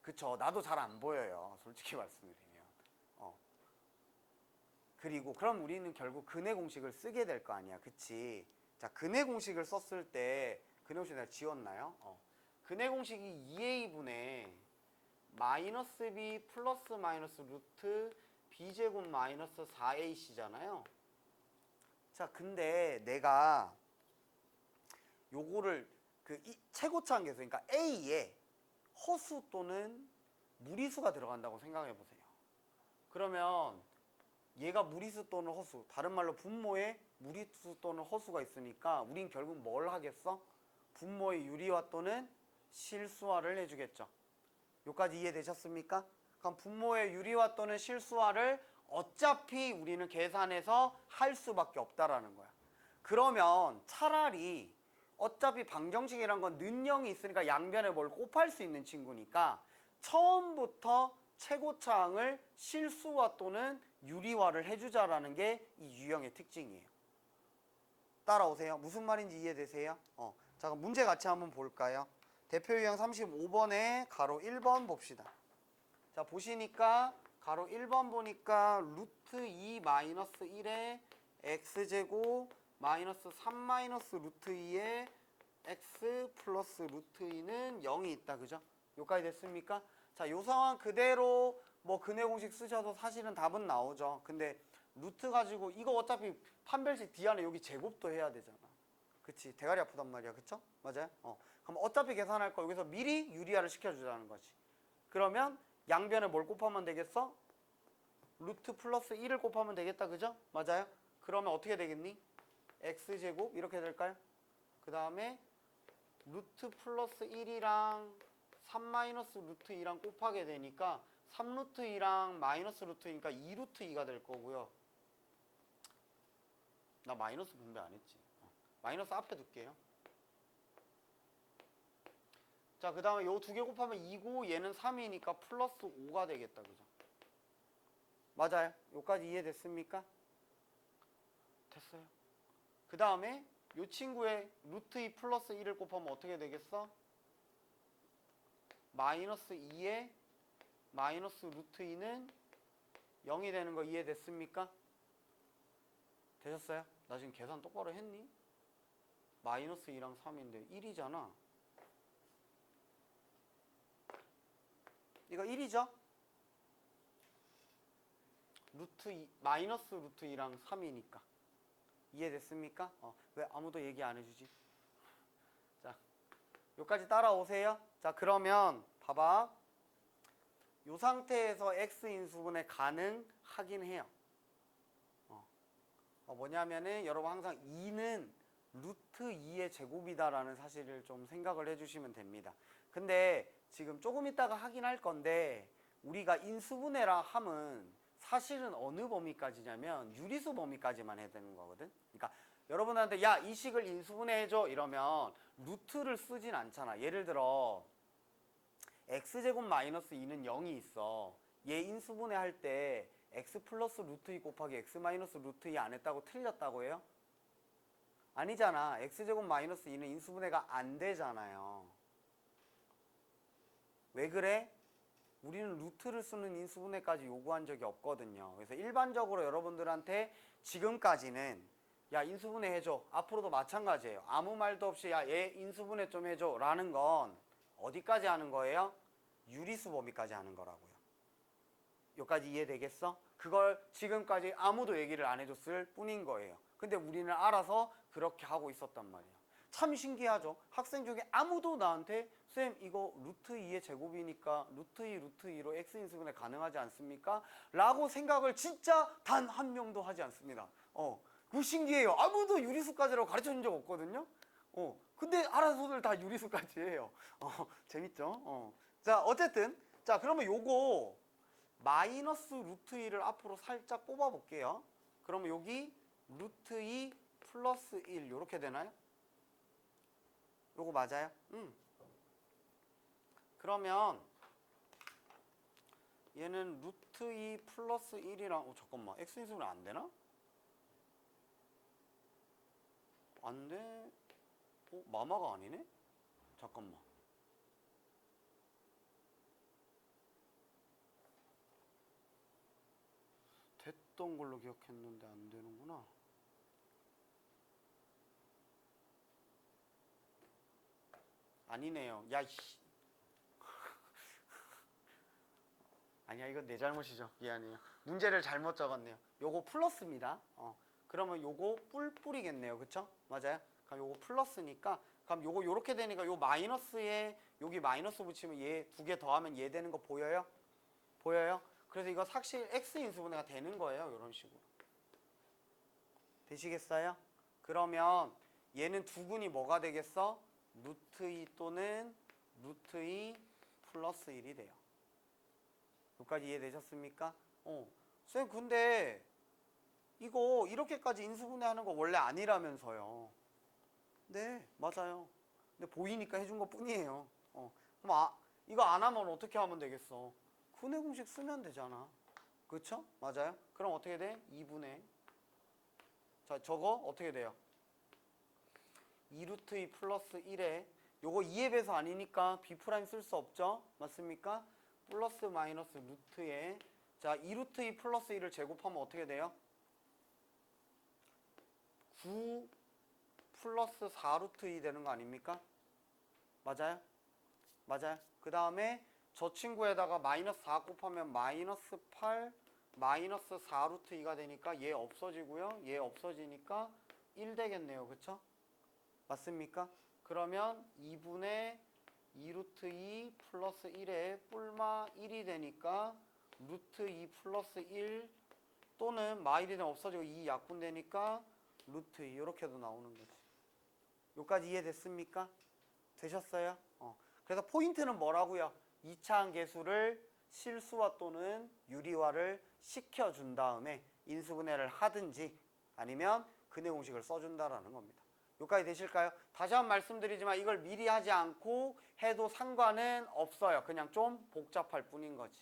그쵸? 나도 잘 안 보여요. 솔직히 말씀드리면. 그리고 그럼 우리는 결국 근의 공식을 쓰게 될 거 아니야. 그치? 자, 근의 공식을 썼을 때 근의 공식 내가 지웠나요? 근의 공식이 2a분의 마이너스 b 플러스 마이너스 루트 b제곱 마이너스 4ac잖아요. 자, 근데 내가 요거를 이 최고차항 계수, 그러니까 a에 허수 또는 무리수가 들어간다고 생각해 보세요. 그러면 얘가 무리수 또는 허수, 다른 말로 분모에 무리수 또는 허수가 있으니까 우린 결국 뭘 하겠어? 분모의 유리화 또는 실수화를 해주겠죠. 여기까지 이해되셨습니까? 그럼 분모의 유리화 또는 실수화를 어차피 우리는 계산해서 할 수밖에 없다라는 거야. 그러면 차라리 어차피 방정식이란 건 는영이 있으니까 양변에 뭘 곱할 수 있는 친구니까 처음부터 최고차항을 실수화 또는 유리화를 해주자라는 게 이 유형의 특징이에요. 따라오세요. 무슨 말인지 이해되세요? 자, 그럼 문제 같이 한번 볼까요? 대표 유형 35번에 가로 1번 봅시다. 자, 보시니까 가로 1번 보니까 루트 2 마이너스 1에 x제곱 마이너스 3 마이너스 루트 2에 x 플러스 루트 2는 0이 있다. 그죠? 여기까지 됐습니까? 자, 요 상황 그대로 뭐 근해 공식 쓰셔도 사실은 답은 나오죠. 근데 루트 가지고 이거 어차피 판별식 D 안에 여기 제곱도 해야 되잖아. 그치? 대가리 아프단 말이야. 그쵸? 맞아요? 그럼 어차피 계산할 거 여기서 미리 유리화를 시켜주자는 거지. 그러면 양변에 뭘 곱하면 되겠어? 루트 플러스 1을 곱하면 되겠다. 그죠? 맞아요? 그러면 어떻게 되겠니? x제곱 이렇게 될까요? 그 다음에 루트 플러스 1이랑 3 마이너스 루트 2랑 곱하게 되니까 3 루트 2랑 마이너스 루트 2니까 2 루트 2가 될 거고요. 나 마이너스 분배 안 했지. 마이너스 앞에 둘게요. 자, 그 다음에 요 두 개 곱하면 2고 얘는 3이니까 플러스 5가 되겠다. 그죠? 맞아요. 요까지 이해됐습니까? 됐어요. 그 다음에 요 친구의 루트 2 플러스 1을 곱하면 어떻게 되겠어? 마이너스 2에 마이너스 루트 2는 0이 되는 거 이해됐습니까? 되셨어요? 나 지금 계산 똑바로 했니? 마이너스 2랑 3인데 1이잖아. 이거 1이죠? 루트 2, 마이너스 루트 2랑 3이니까. 이해됐습니까? 왜 아무도 얘기 안 해주지? 자, 여기까지 따라오세요. 자, 그러면 봐봐. 이 상태에서 x 인수분해 가능하긴 해요. 뭐냐면은 여러분 항상 2는 루트 2의 제곱이다라는 사실을 좀 생각을 해주시면 됩니다. 근데 지금 조금 있다가 하긴 할 건데 우리가 인수분해라 함은 사실은 어느 범위까지냐면 유리수 범위까지만 해야 되는 거거든. 그러니까 여러분한테 야, 이 식을 인수분해해줘 이러면 루트를 쓰진 않잖아. 예를 들어 x제곱 마이너스 2는 0이 있어. 얘 인수분해할 때 x 플러스 루트 2 곱하기 x 마이너스 루트 2 안 했다고 틀렸다고 해요? 아니잖아. x제곱 마이너스 2는 인수분해가 안 되잖아요. 왜 그래? 우리는 루트를 쓰는 인수분해까지 요구한 적이 없거든요. 그래서 일반적으로 여러분들한테 지금까지는 야, 인수분해 해줘. 앞으로도 마찬가지예요. 아무 말도 없이 야, 얘 인수분해 좀 해줘 라는 건 어디까지 하는 거예요? 유리수 범위까지 하는 거라고요. 여기까지 이해되겠어? 그걸 지금까지 아무도 얘기를 안 해줬을 뿐인 거예요. 근데 우리는 알아서 그렇게 하고 있었단 말이야. 참 신기하죠? 학생 중에 아무도 나한테 쌤 이거 루트 2의 제곱이니까 루트 2 루트 2로 x 인수분해 가능하지 않습니까? 라고 생각을 진짜 단 한 명도 하지 않습니다. 그거 신기해요. 아무도 유리수까지라고 가르쳐준 적 없거든요. 근데 알아서들 다 유리수까지 해요. 재밌죠? 자, 어쨌든 자, 그러면 요거 마이너스 루트 2를 앞으로 살짝 뽑아 볼게요. 그러면 여기 루트 2 플러스 1 요렇게 되나요? 요거 맞아요? 그러면 얘는 루트 2 플러스 1이랑 잠깐만 x인수분해 안 되나? 안 돼? 마마가 아니네? 잠깐만. 됐던 걸로 기억했는데 안 되는구나. 아니네요. 야, 씨. 아니야, 이건 내 잘못이죠. 미안해요. 문제를 잘못 적었네요. 요거 플러스입니다. 그러면 요거 뿔뿔이겠네요. 그쵸? 맞아요? 그럼 요거 플러스니까, 그럼 요거 요렇게 되니까 요 마이너스에 여기 마이너스 붙이면 얘 두 개 더하면 얘 되는 거 보여요? 보여요? 그래서 이거 사실 x 인수분해가 되는 거예요. 요런 식으로. 되시겠어요? 그러면 얘는 두근이 뭐가 되겠어? 루트 2 또는 루트 2 플러스 1이 돼요. 여기까지 이해되셨습니까? 쌤 근데 이거 이렇게까지 인수분해하는 거 원래 아니라면서요. 네, 맞아요. 근데 보이니까 해준 것 뿐이에요. 그럼 이거 안 하면 어떻게 하면 되겠어? 근해 공식 쓰면 되잖아. 그쵸? 맞아요? 그럼 어떻게 돼? 2분의 자, 저거 어떻게 돼요? 2루트 2 플러스 1에 요거 2의 배수 아니니까 b' 쓸 수 없죠? 맞습니까? 플러스 마이너스 루트에 자 2루트 2 플러스 1을 제곱하면 어떻게 돼요? 9 플러스 4루트 2 되는 거 아닙니까? 맞아요? 맞아요. 그 다음에 저 친구에다가 마이너스 4 곱하면 마이너스 8 마이너스 4 루트 2가 되니까 얘 없어지고요. 얘 없어지니까 1 되겠네요. 그쵸? 맞습니까? 그러면 2분의 2 루트 2 플러스 1에 뿔마 1이 되니까 루트 2 플러스 1 또는 마일이는 없어지고 2 약분되니까 루트 2 이렇게도 나오는 거지. 여기까지 이해됐습니까? 되셨어요? 그래서 포인트는 뭐라고요? 2차 함계수를 실수화 또는 유리화를 시켜준 다음에 인수분해를 하든지 아니면 근해 공식을 써준다라는 겁니다. 여기까지 되실까요? 다시 한번 말씀드리지만 이걸 미리 하지 않고 해도 상관은 없어요. 그냥 좀 복잡할 뿐인 거지.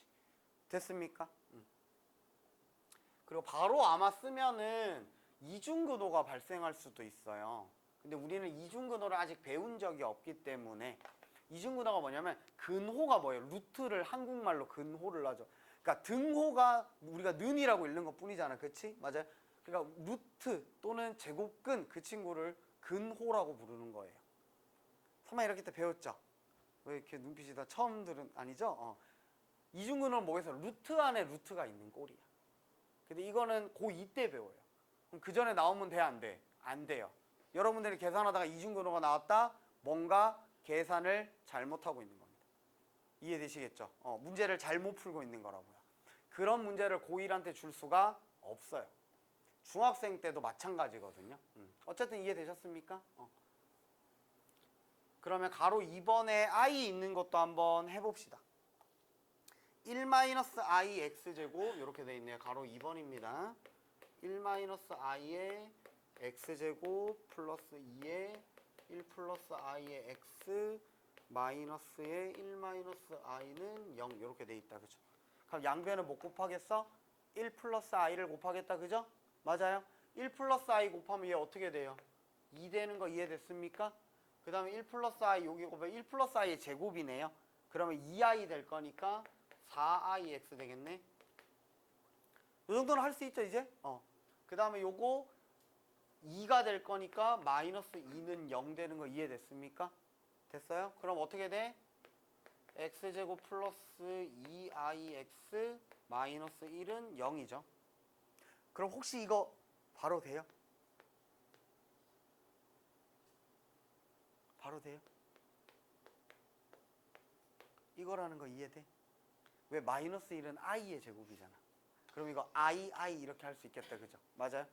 됐습니까? 그리고 바로 아마 쓰면은 이중근호가 발생할 수도 있어요. 근데 우리는 이중근호를 아직 배운 적이 없기 때문에 이중근호가 뭐냐면 근호가 뭐예요? 루트를 한국말로 근호를 하죠. 그러니까 등호가 우리가 는이라고 읽는 것 뿐이잖아. 그치? 맞아요? 그러니까 루트 또는 제곱근 그 친구를 근호라고 부르는 거예요. 설마 이렇게 때 배웠죠? 왜 이렇게 눈빛이 다 처음 들은 아니죠? 이중근호는 뭐겠어? 루트 안에 루트가 있는 꼴이야. 근데 이거는 고2 때 배워요. 그럼 그 전에 나오면 돼? 안 돼? 안 돼요. 여러분들이 계산하다가 이중근호가 나왔다? 뭔가 계산을 잘못하고 있는 겁니다. 이해되시겠죠? 문제를 잘못 풀고 있는 거라고요. 그런 문제를 고1한테 줄 수가 없어요. 중학생 때도 마찬가지거든요. 어쨌든 이해되셨습니까? 그러면 가로 2번에 i 있는 것도 한번 해봅시다. 1-i x제곱 이렇게 돼 있네요. 가로 2번입니다. 1-i의 x제곱 플러스 2의 1 플러스 i의 x 마이너스의 1-i는 0 이렇게 돼 있다. 그죠? 그럼 양변을 못 곱하겠어? 1 플러스 i를 곱하겠다. 그죠? 맞아요? 1 플러스 i 곱하면 얘 어떻게 돼요? 2 되는 거 이해됐습니까? 그 다음에 1 플러스 i 여기 곱하면 1 플러스 i의 제곱이네요. 그러면 2i 될 거니까 4ix 되겠네. 이 정도는 할 수 있죠 이제? 그 다음에 요거 2가 될 거니까 마이너스 2는 0 되는 거 이해됐습니까? 됐어요? 그럼 어떻게 돼? x제곱 플러스 2ix 마이너스 1은 0이죠. 그럼 혹시 이거 바로 돼요? 바로 돼요? 이거라는 거 이해돼? 왜 마이너스 1은 i의 제곱이잖아. 그럼 이거 i 이렇게 할 수 있겠다. 그죠? 맞아요?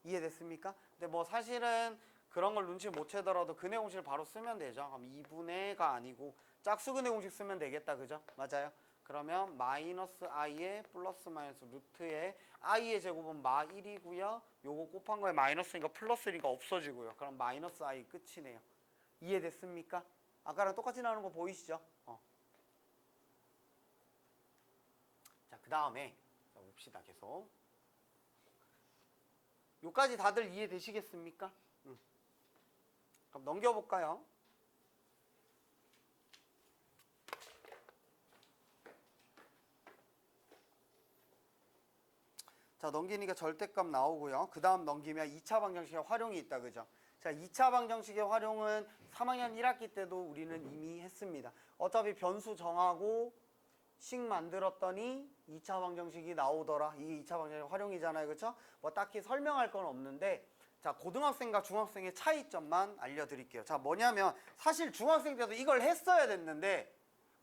이해됐습니까? 근데 뭐 사실은 그런 걸 눈치 못 채더라도 근해 공식을 바로 쓰면 되죠. 그럼 2분의가 아니고 짝수 근해 공식 쓰면 되겠다. 그죠? 맞아요? 그러면 마이너스 i의 플러스 마이너스 루트의 i의 제곱은 마 1이고요. 요거 곱한 거에 마이너스니까 플러스니까 없어지고요. 그럼 마이너스 i 끝이네요. 이해됐습니까? 아까랑 똑같이 나오는 거 보이시죠? 자, 그 다음에 봅시다. 계속. 요까지 다들 이해되시겠습니까? 그럼 넘겨볼까요? 자, 넘기니까 절대값 나오고요. 그 다음 넘기면 2차 방정식의 활용이 있다. 그죠? 자, 2차 방정식의 활용은 3학년 1학기 때도 우리는 이미 했습니다. 어차피 변수 정하고 식 만들었더니 2차 방정식이 나오더라. 이게 2차 방정식 활용이잖아요. 그렇죠? 뭐 딱히 설명할 건 없는데 자, 고등학생과 중학생의 차이점만 알려드릴게요. 자, 뭐냐면 사실 중학생 때도 이걸 했어야 됐는데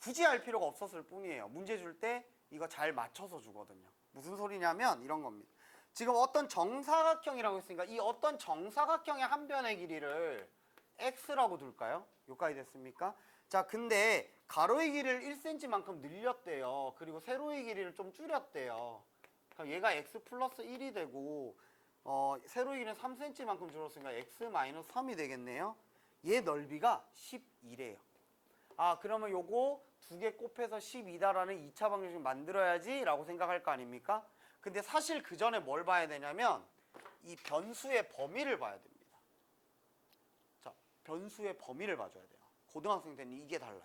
굳이 할 필요가 없었을 뿐이에요. 문제 줄 때 이거 잘 맞춰서 주거든요. 무슨 소리냐면 이런 겁니다. 지금 어떤 정사각형이라고 했으니까 이 어떤 정사각형의 한 변의 길이를 x라고 둘까요? 여기까지 됐습니까? 자, 근데 가로의 길이를 1cm만큼 늘렸대요. 그리고 세로의 길이를 좀 줄였대요. 그럼 얘가 x 플러스 1이 되고 세로의 길이는 3cm만큼 줄었으니까 x 마이너스 3이 되겠네요. 얘 넓이가 12래요. 아, 그러면 요거 두 개 곱해서 12다라는 2차 방정식 만들어야지 라고 생각할 거 아닙니까? 근데 사실 그 전에 뭘 봐야 되냐면 이 변수의 범위를 봐야 됩니다. 자, 변수의 범위를 봐줘야 돼요. 고등학생 때는 이게 달라요.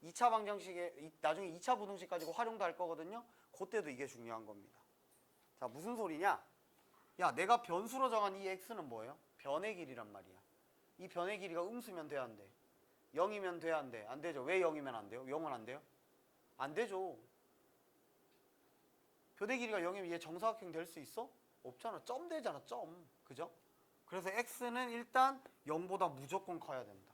2차 방정식에 나중에 2차 부등식 가지고 활용도 할 거거든요. 그때도 이게 중요한 겁니다. 자, 무슨 소리냐? 야, 내가 변수로 정한 이 x는 뭐예요? 변의 길이란 말이야. 이 변의 길이가 음수면 돼, 안 돼? 0이면 돼, 안 돼? 안 되죠. 왜 0이면 안 돼요? 0은 안 돼요? 안 되죠. 교대 길이가 0이면 얘 정사각형 될 수 있어? 없잖아. 점 되잖아. 점. 그죠? 그래서 x는 일단 0보다 무조건 커야 된다.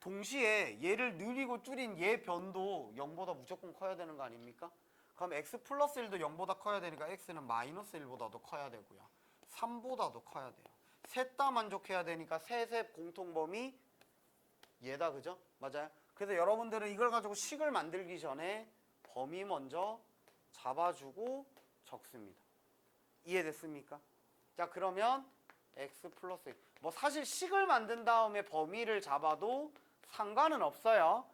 동시에 얘를 느리고 줄인 얘 변도 0보다 무조건 커야 되는 거 아닙니까? 그럼 x 플러스 1도 0보다 커야 되니까 x는 마이너스 1보다도 커야 되고요. 3보다도 커야 돼요. 셋 다 만족해야 되니까 셋의 공통범위 얘다. 그죠? 맞아요? 그래서 여러분들은 이걸 가지고 식을 만들기 전에 범위 먼저 잡아주고 적습니다. 이해됐습니까? 자, 그러면 x 플러스 1. 뭐 사실 식을 만든 다음에 범위를 잡아도 상관은 없어요.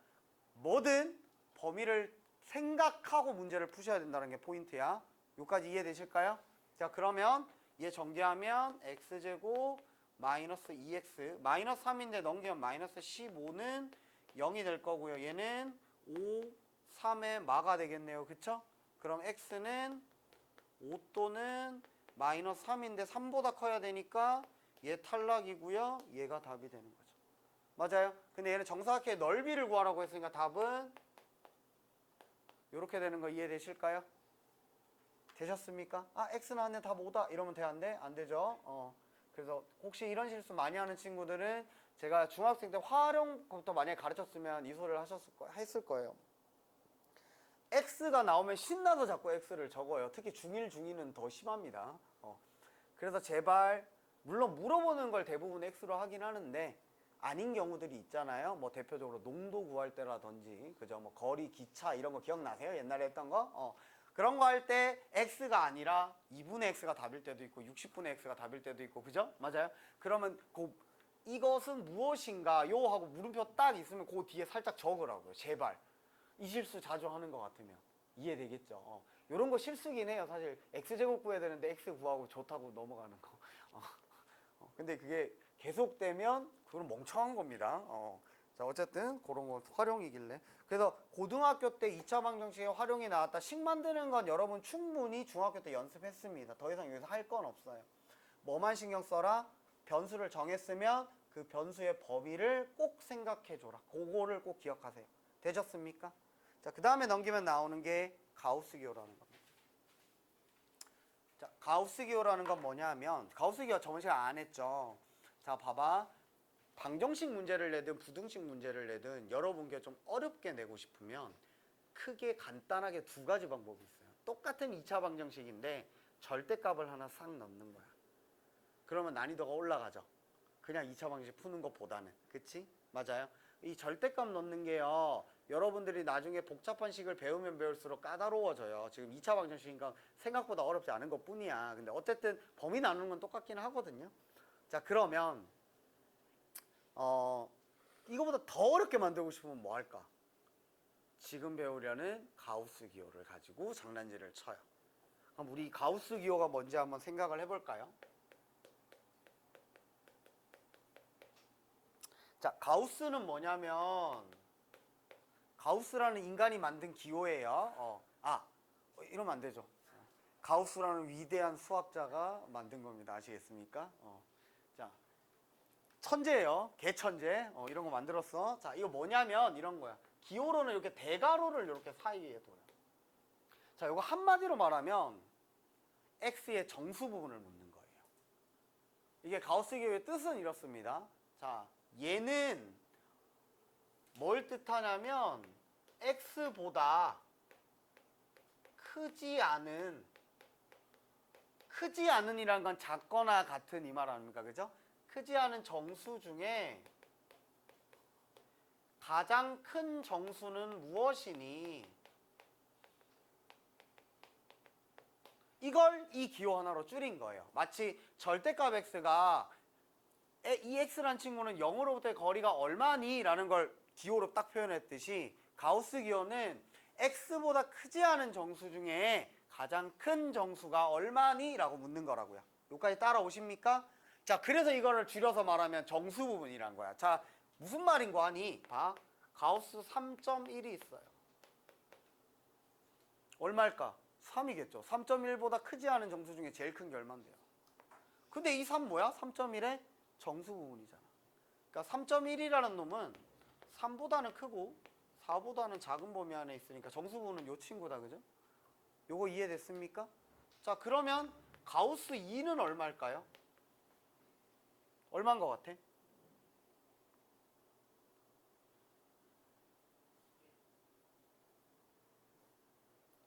뭐든 범위를 생각하고 문제를 푸셔야 된다는 게 포인트야. 여기까지 이해되실까요? 자, 그러면 얘 전개하면 x제곱 마이너스 2x 마이너스 3인데 넘기면 마이너스 15는 0이 될 거고요. 얘는 5, 3의 마가 되겠네요. 그쵸? 그럼 x는 5 또는 마이너스 3인데 3보다 커야 되니까 얘 탈락이고요. 얘가 답이 되는 거죠. 맞아요? 근데 얘는 정사각형의 넓이를 구하라고 했으니까 답은 이렇게 되는 거 이해되실까요? 되셨습니까? 아, x 나왔네. 답 5다. 이러면 되는데 안 되죠. 그래서 혹시 이런 실수 많이 하는 친구들은 제가 중학생 때 활용부터 만약에 가르쳤으면 이 소리를 했을 거예요. x가 나오면 신나서 자꾸 x를 적어요. 특히 중1, 중2는 더 심합니다. 그래서 제발 물론 물어보는 걸 대부분 x로 하긴 하는데 아닌 경우들이 있잖아요. 뭐 대표적으로 농도 구할 때라든지 그죠? 뭐 거리, 기차 이런 거 기억나세요? 옛날에 했던 거? 그런 거 할 때 x가 아니라 2분의 x가 답일 때도 있고 60분의 x가 답일 때도 있고 그죠? 맞아요? 그러면 이것은 무엇인가요? 하고 물음표 딱 있으면 그 뒤에 살짝 적으라고요. 제발. 이 실수 자주 하는 것 같으면 이해되겠죠? 이런 거 실수긴 해요. 사실 x제곱 구해야 되는데 x 구하고 좋다고 넘어가는 거. 근데 그게 계속되면 그건 멍청한 겁니다. 자, 어쨌든 그런 거 활용이길래. 그래서 고등학교 때 2차 방정식의 활용이 나왔다. 식 만드는 건 여러분 충분히 중학교 때 연습했습니다. 더 이상 여기서 할 건 없어요. 뭐만 신경 써라? 변수를 정했으면 그 변수의 범위를 꼭 생각해줘라. 그거를 꼭 기억하세요. 되셨습니까? 자, 그 다음에 넘기면 나오는 게 가우스 기호라는 겁니다. 자, 가우스 기호라는 건 뭐냐면 가우스 기호 저번 시간에 안 했죠. 자, 봐봐. 방정식 문제를 내든 부등식 문제를 내든 여러분께 좀 어렵게 내고 싶으면 크게 간단하게 두 가지 방법이 있어요. 똑같은 2차 방정식인데 절대값을 하나 싹 넣는 거야. 그러면 난이도가 올라가죠. 그냥 2차 방정식 푸는 것보다는. 그치? 맞아요. 이 절대값 넣는 게요. 여러분들이 나중에 복잡한 식을 배우면 배울수록 까다로워져요. 지금 2차 방정식이니까 생각보다 어렵지 않은 것 뿐이야. 근데 어쨌든 범위 나누는 건 똑같긴 하거든요. 자, 그러면 이거보다 더 어렵게 만들고 싶으면 뭐 할까? 지금 배우려는 가우스 기호를 가지고 장난질을 쳐요. 그럼 우리 가우스 기호가 뭔지 한번 생각을 해볼까요? 자, 가우스는 뭐냐면 가우스라는 인간이 만든 기호예요. 이러면 안 되죠. 가우스라는 위대한 수학자가 만든 겁니다. 아시겠습니까? 자, 천재예요. 개천재. 이런 거 만들었어. 자, 이거 뭐냐면 이런 거야. 기호로는 이렇게 대괄호를 이렇게 사이에 둬요. 자, 이거 한마디로 말하면 x의 정수 부분을 묻는 거예요. 이게 가우스 기호의 뜻은 이렇습니다. 자, 얘는 뭘 뜻하냐면 x보다 크지 않은이란 건 작거나 같은 이 말 아닙니까? 그죠? 크지 않은 정수 중에 가장 큰 정수는 무엇이니? 이걸 이 기호 하나로 줄인 거예요. 마치 절대값 x가 이 x라는 친구는 0으로부터의 거리가 얼마니? 라는 걸 기호로 딱 표현했듯이 가우스 기호는 x보다 크지 않은 정수 중에 가장 큰 정수가 얼마니? 라고 묻는 거라고요. 여기까지 따라오십니까? 자, 그래서 이거를 줄여서 말하면 정수 부분이란 거야. 자, 무슨 말인 거 아니? 봐. 가우스 3.1이 있어요. 얼마일까? 3이겠죠. 3.1보다 크지 않은 정수 중에 제일 큰 게 얼만데요? 근데 이 3 뭐야? 3.1의 정수 부분이잖아. 그러니까 3.1이라는 놈은 3보다는 크고 4보다는 작은 범위 안에 있으니까 정수부호는 요 친구다, 그죠? 요거 이해됐습니까? 자, 그러면 가우스 2는 얼마일까요? 얼마인 것 같아?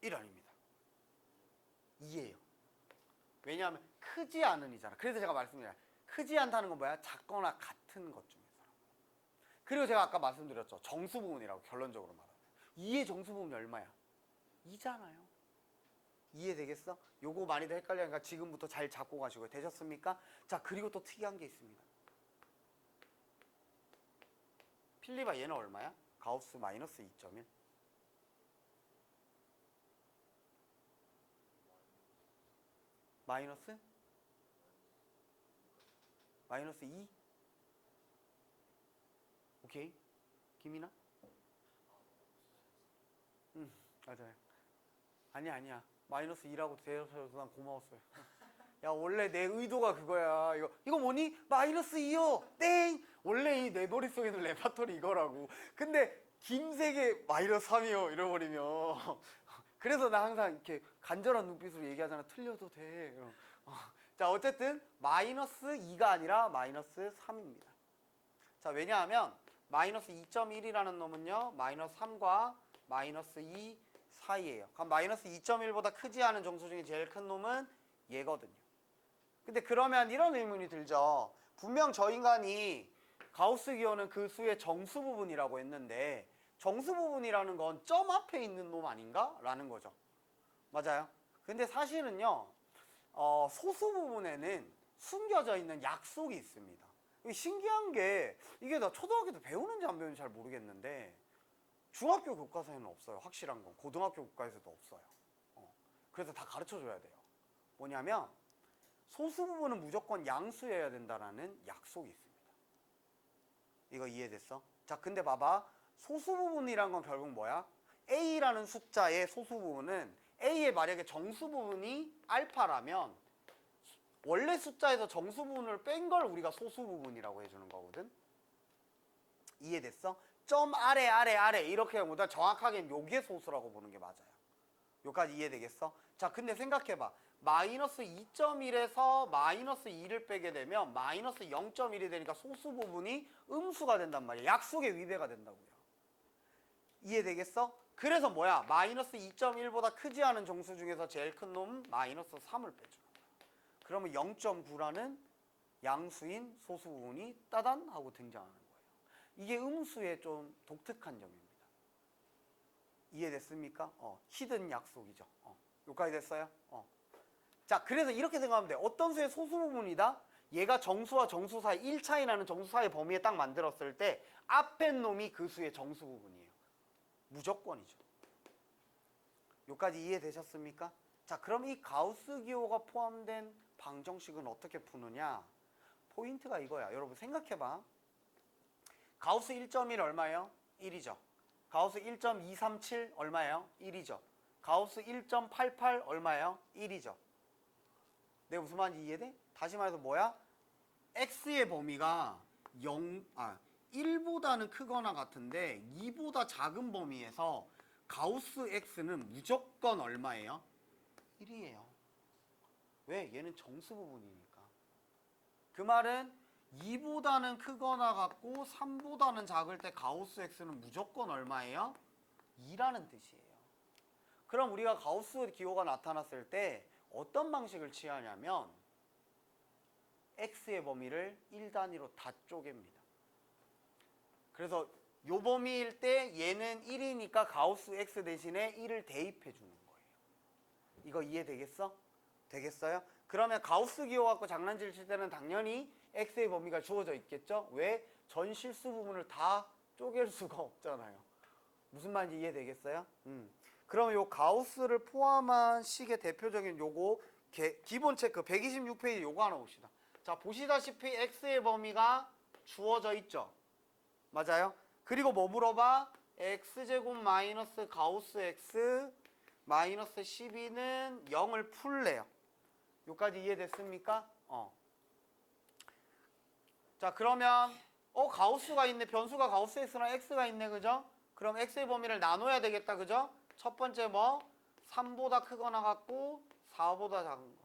1 아닙니다. 2예요. 왜냐하면 크지 않은 이잖아. 그래서 제가 말씀드려요. 크지 않다는 건 뭐야? 작거나 같은 것 중에서. 그리고 제가 아까 말씀드렸죠. 정수부분이라고 결론적으로 말하면. 2의 정수부분이 얼마야? 2잖아요. 이해되겠어? 요거 많이들 헷갈리니까 지금부터 잘 잡고 가시고요. 되셨습니까? 자, 그리고 또 특이한 게 있습니다. 필리바 얘는 얼마야? 가우스 마이너스 2.1. 마이너스? 마이너스 2? 오케이. 김이나? 맞아요. 아니야. 마이너스 2라고 대해서 난 고마웠어요. 야, 원래 내 의도가 그거야. 이거 뭐니? 마이너스 2요. 땡! 원래 내 머릿속에는 레파토리 이거라고. 근데 김세계 마이너스 3이요. 이러버리면. 그래서 나 항상 이렇게 간절한 눈빛으로 얘기하잖아. 틀려도 돼. 자, 어쨌든 마이너스 2가 아니라 마이너스 3입니다. 자, 왜냐하면 마이너스 2.1이라는 놈은요. 마이너스 3과 마이너스 2 사이에요. 그럼 마이너스 2.1보다 크지 않은 정수 중에 제일 큰 놈은 얘거든요. 근데 그러면 이런 의문이 들죠. 분명 저 인간이 가우스 기호는 그 수의 정수 부분이라고 했는데 정수 부분이라는 건 점 앞에 있는 놈 아닌가? 라는 거죠. 맞아요. 근데 사실은요. 소수 부분에는 숨겨져 있는 약속이 있습니다. 신기한 게 이게 나 초등학교 때 배우는지 안 배우는지 잘 모르겠는데 중학교 교과서에는 없어요. 확실한 건. 고등학교 교과에서도 없어요. 그래서 다 가르쳐줘야 돼요. 뭐냐면 소수 부분은 무조건 양수여야 된다라는 약속이 있습니다. 이거 이해됐어? 자, 근데 봐봐. 소수 부분이란 건 결국 뭐야? A라는 숫자의 소수 부분은 A의 만약에 정수 부분이 알파라면 원래 숫자에서 정수 부분을 뺀 걸 우리가 소수 부분이라고 해주는 거거든. 이해됐어? 점 아래 이렇게 하보다 정확하게 요게 소수라고 보는 게 맞아요. 요까지 이해되겠어? 자, 근데 생각해봐. 마이너스 2.1에서 마이너스 2를 빼게 되면 마이너스 0.1이 되니까 소수 부분이 음수가 된단 말이야. 약속의 위배가 된다고요. 이해되겠어? 그래서 뭐야? 마이너스 2.1보다 크지 않은 정수 중에서 제일 큰 놈은 마이너스 3을 빼주는 거야. 그러면 0.9라는 양수인 소수 부분이 따단 하고 등장하는 거예요. 이게 음수의 좀 독특한 점입니다. 이해됐습니까? 히든 약속이죠. 여기까지 됐어요? 자, 그래서 이렇게 생각하면 돼. 어떤 수의 소수 부분이다? 얘가 정수와 정수 사이 1 차이 나는 정수 사이 범위에 딱 만들었을 때 앞에 놈이 그 수의 정수 부분이에요. 무조건이죠. 여기까지 이해되셨습니까? 자, 그럼 이 가우스 기호가 포함된 방정식은 어떻게 푸느냐? 포인트가 이거야. 여러분 생각해봐. 가우스 1.1 얼마예요? 1이죠. 가우스 1.237 얼마예요? 1이죠. 가우스 1.88 얼마예요? 1이죠. 내가 무슨 말인지 이해돼? 다시 말해서 뭐야? x의 범위가 1보다는 크거나 같은데 2보다 작은 범위에서 가우스 x는 무조건 얼마예요? 1이에요. 왜? 얘는 정수 부분이니까. 그 말은 2보다는 크거나 같고 3보다는 작을 때 가우스 x는 무조건 얼마예요? 2라는 뜻이에요. 그럼 우리가 가우스 기호가 나타났을 때 어떤 방식을 취하냐면 x의 범위를 1단위로 다 쪼갭니다. 그래서 요 범위일 때 얘는 1이니까 가우스 x 대신에 1을 대입해 주는 거예요. 이거 이해되겠어? 되겠어요? 그러면 가우스 기호 갖고 장난질 칠 때는 당연히 x의 범위가 주어져 있겠죠? 왜? 전 실수 부분을 다 쪼갤 수가 없잖아요. 무슨 말인지 이해되겠어요? 그럼 요 가우스를 포함한 식의 대표적인 요거 기본 체크 126페이지 요거 하나 봅시다. 자, 보시다시피 x의 범위가 주어져 있죠? 맞아요? 그리고 뭐 물어봐? x제곱 마이너스 가우스 x 마이너스 12는 0을 풀래요. 요까지 이해됐습니까? 자, 그러면 가우스가 있네. 변수가 가우스 x랑 x가 있네. 그죠? 그럼 x의 범위를 나눠야 되겠다. 그죠? 첫 번째 뭐? 3보다 크거나 같고 4보다 작은 거.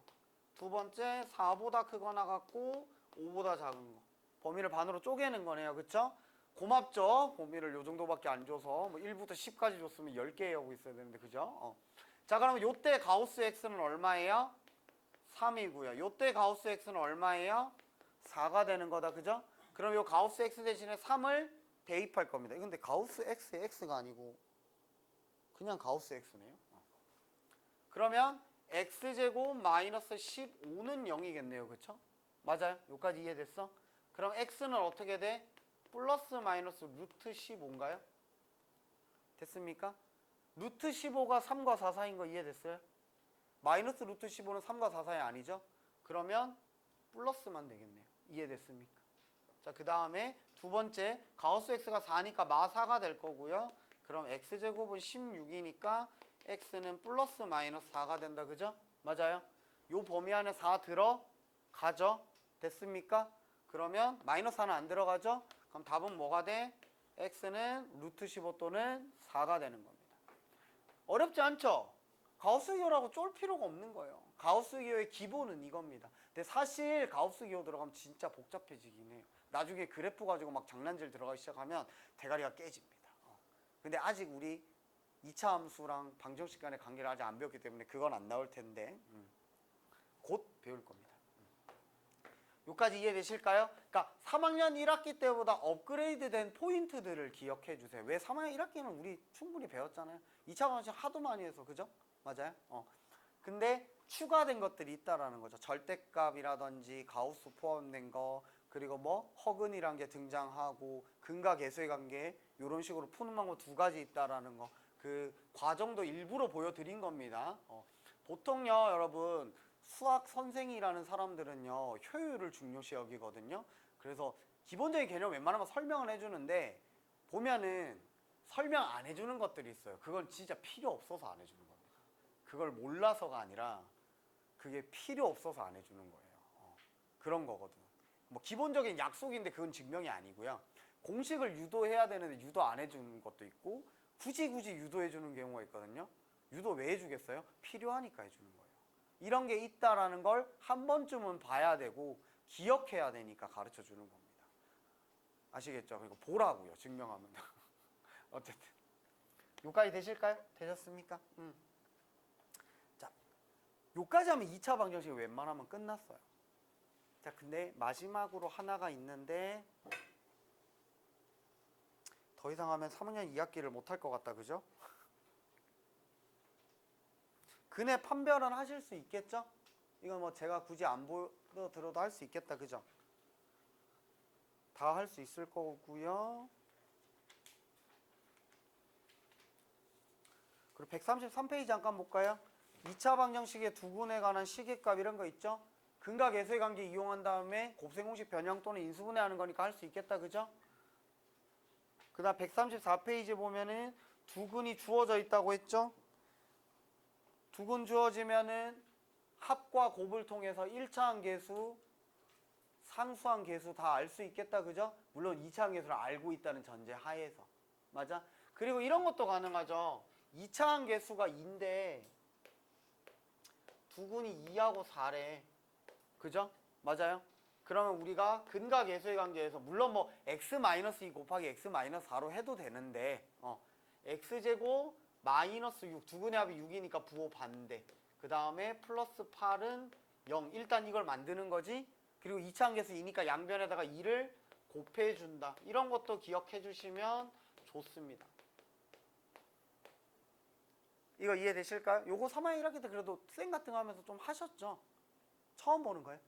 두 번째 4보다 크거나 같고 5보다 작은 거. 범위를 반으로 쪼개는 거네요. 그쵸? 고맙죠? 범위를 요 정도밖에 안 줘서 뭐 1부터 10까지 줬으면 10개 하고 있어야 되는데 그죠? 자, 그러면 요때 가우스 x는 얼마예요? 3이고요. 요때 가우스 x는 얼마예요? 4가 되는 거다. 그죠? 그럼 요 가우스 x 대신에 3을 대입할 겁니다. 근데 가우스 x의 x가 아니고 그냥 가우스 x네요. 그러면 x제곱 마이너스 15는 0이겠네요. 그쵸? 맞아요? 여기까지 이해됐어? 그럼 x는 어떻게 돼? 플러스 마이너스 루트 15인가요? 됐습니까? 루트 15가 3과 4 사이인 거 이해됐어요? 마이너스 루트 15는 3과 4 사이 아니죠? 그러면 플러스만 되겠네요. 이해됐습니까? 자, 그 다음에 두 번째 가우스 x가 4니까 마 4가 될 거고요. 그럼 x제곱은 16이니까 x는 플러스 마이너스 4가 된다. 그죠? 맞아요? 요 범위 안에 4 들어가죠? 됐습니까? 그러면 마이너스 4는 안 들어가죠? 그럼 답은 뭐가 돼? x는 루트 15 또는 4가 되는 겁니다. 어렵지 않죠? 가우스 기호라고 쫄 필요가 없는 거예요. 가우스 기호의 기본은 이겁니다. 근데 사실 가우스 기호 들어가면 진짜 복잡해지긴 해요. 나중에 그래프 가지고 막 장난질 들어가기 시작하면 대가리가 깨집니다. 근데 아직 우리 2차 함수랑 방정식 간의 관계를 아직 안 배웠기 때문에 그건 안 나올 텐데 곧 배울 겁니다. 여기까지 이해되실까요? 그러니까 3학년 1학기 때보다 업그레이드 된 포인트들을 기억해 주세요. 왜 3학년 1학기는 우리 충분히 배웠잖아요. 2차 방정식 하도 많이 해서 그죠? 맞아요? 근데 추가된 것들이 있다라는 거죠. 절대값이라든지 가우스 포함된 거, 그리고 뭐 허근이란 게 등장하고 근과 계수의 관계 이런 식으로 푸는 방법 두 가지 있다라는 거. 그 과정도 일부러 보여드린 겁니다. 보통요, 여러분 수학 선생이라는 사람들은요 효율을 중요시 여기거든요. 그래서 기본적인 개념 웬만하면 설명을 해주는데 보면은 설명 안 해주는 것들이 있어요. 그건 진짜 필요 없어서 안 해주는 겁니다. 그걸 몰라서가 아니라 그게 필요 없어서 안 해주는 거예요. 그런 거거든. 뭐 기본적인 약속인데 그건 증명이 아니고요. 공식을 유도해야 되는데 유도 안 해주는 것도 있고 굳이 유도해 주는 경우가 있거든요. 유도 왜 해주겠어요? 필요하니까 해주는 거예요. 이런 게 있다라는 걸 한 번쯤은 봐야 되고 기억해야 되니까 가르쳐 주는 겁니다. 아시겠죠? 그리고 보라고요. 증명하면. 어쨌든 요까지 되실까요? 되셨습니까? 자, 요까지 하면 2차 방정식이 웬만하면 끝났어요. 자, 근데 마지막으로 하나가 있는데 더 이상 하면 3학년 2학기를 못할 것 같다. 그죠? 근해 판별은 하실 수 있겠죠? 이건 뭐 제가 굳이 안 보여드려도 할 수 있겠다. 그죠? 다 할 수 있을 거고요. 그리고 133페이지 잠깐 볼까요? 2차 방정식의 두근에 관한 시계값 이런 거 있죠? 근과 계수의 관계 이용한 다음에 곱셈공식 변형 또는 인수분해하는 거니까 할 수 있겠다. 그죠? 그 다음 134페이지 보면은 두근이 주어져 있다고 했죠? 두근 주어지면은 합과 곱을 통해서 1차항 계수, 상수항 계수 다 알 수 있겠다. 그죠? 물론 2차항 계수를 알고 있다는 전제 하에서. 맞아? 그리고 이런 것도 가능하죠. 2차항 계수가 2인데 두근이 2하고 4래. 그죠? 맞아요? 그러면 우리가 근과 계수의 관계에서 물론 뭐 x-2 곱하기 x-4로 해도 되는데 x제곱 마이너스 6 두근의 합이 6이니까 부호 반대. 그 다음에 플러스 8은 0. 일단 이걸 만드는 거지. 그리고 2차항 계수 2니까 양변에다가 2를 곱해준다. 이런 것도 기억해 주시면 좋습니다. 이거 이해되실까요? 요거 3학년 1학기 때 그래도 쌤 같은 거 하면서 좀 하셨죠? 처음 보는 거예요?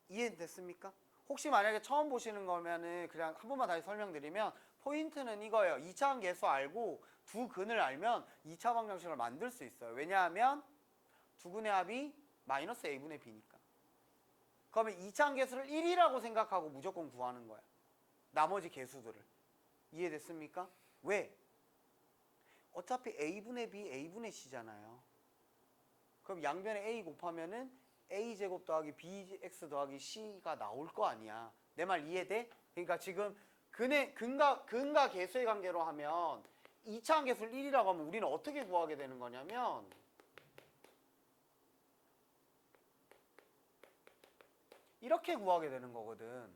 이해됐습니까? 혹시 만약에 처음 보시는 거면은 그냥 한 번만 다시 설명드리면 포인트는 이거예요. 2차항 계수 알고 두 근을 알면 2차 방정식을 만들 수 있어요. 왜냐하면 두 근의 합이 마이너스 a분의 b니까. 그러면 2차항 계수를 1이라고 생각하고 무조건 구하는 거야. 나머지 계수들을. 이해됐습니까? 왜? 어차피 a분의 b, a분의 c잖아요. 그럼 양변에 a 곱하면은 a제곱 더하기 bx 더하기 c가 나올 거 아니야. 내 말 이해돼? 그러니까 지금 근과 계수의 관계로 하면 2차 함계수를 1이라고 하면 우리는 어떻게 구하게 되는 거냐면 이렇게 구하게 되는 거거든.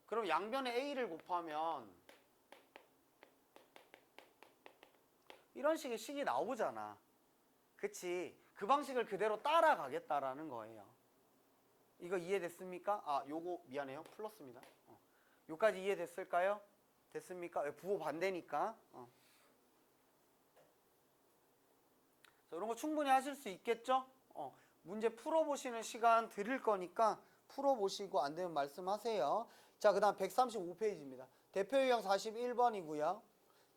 그럼 양변에 a를 곱하면 이런 식의 식이 나오잖아. 그치? 그 방식을 그대로 따라가겠다라는 거예요. 이거 이해됐습니까? 아, 요거 미안해요. 플러스입니다. 요까지 이해됐을까요? 됐습니까? 부호 반대니까. 자, 이런 거 충분히 하실 수 있겠죠? 문제 풀어보시는 시간 드릴 거니까 풀어보시고 안 되면 말씀하세요. 자, 그 다음 135페이지입니다. 대표 유형 41번이고요.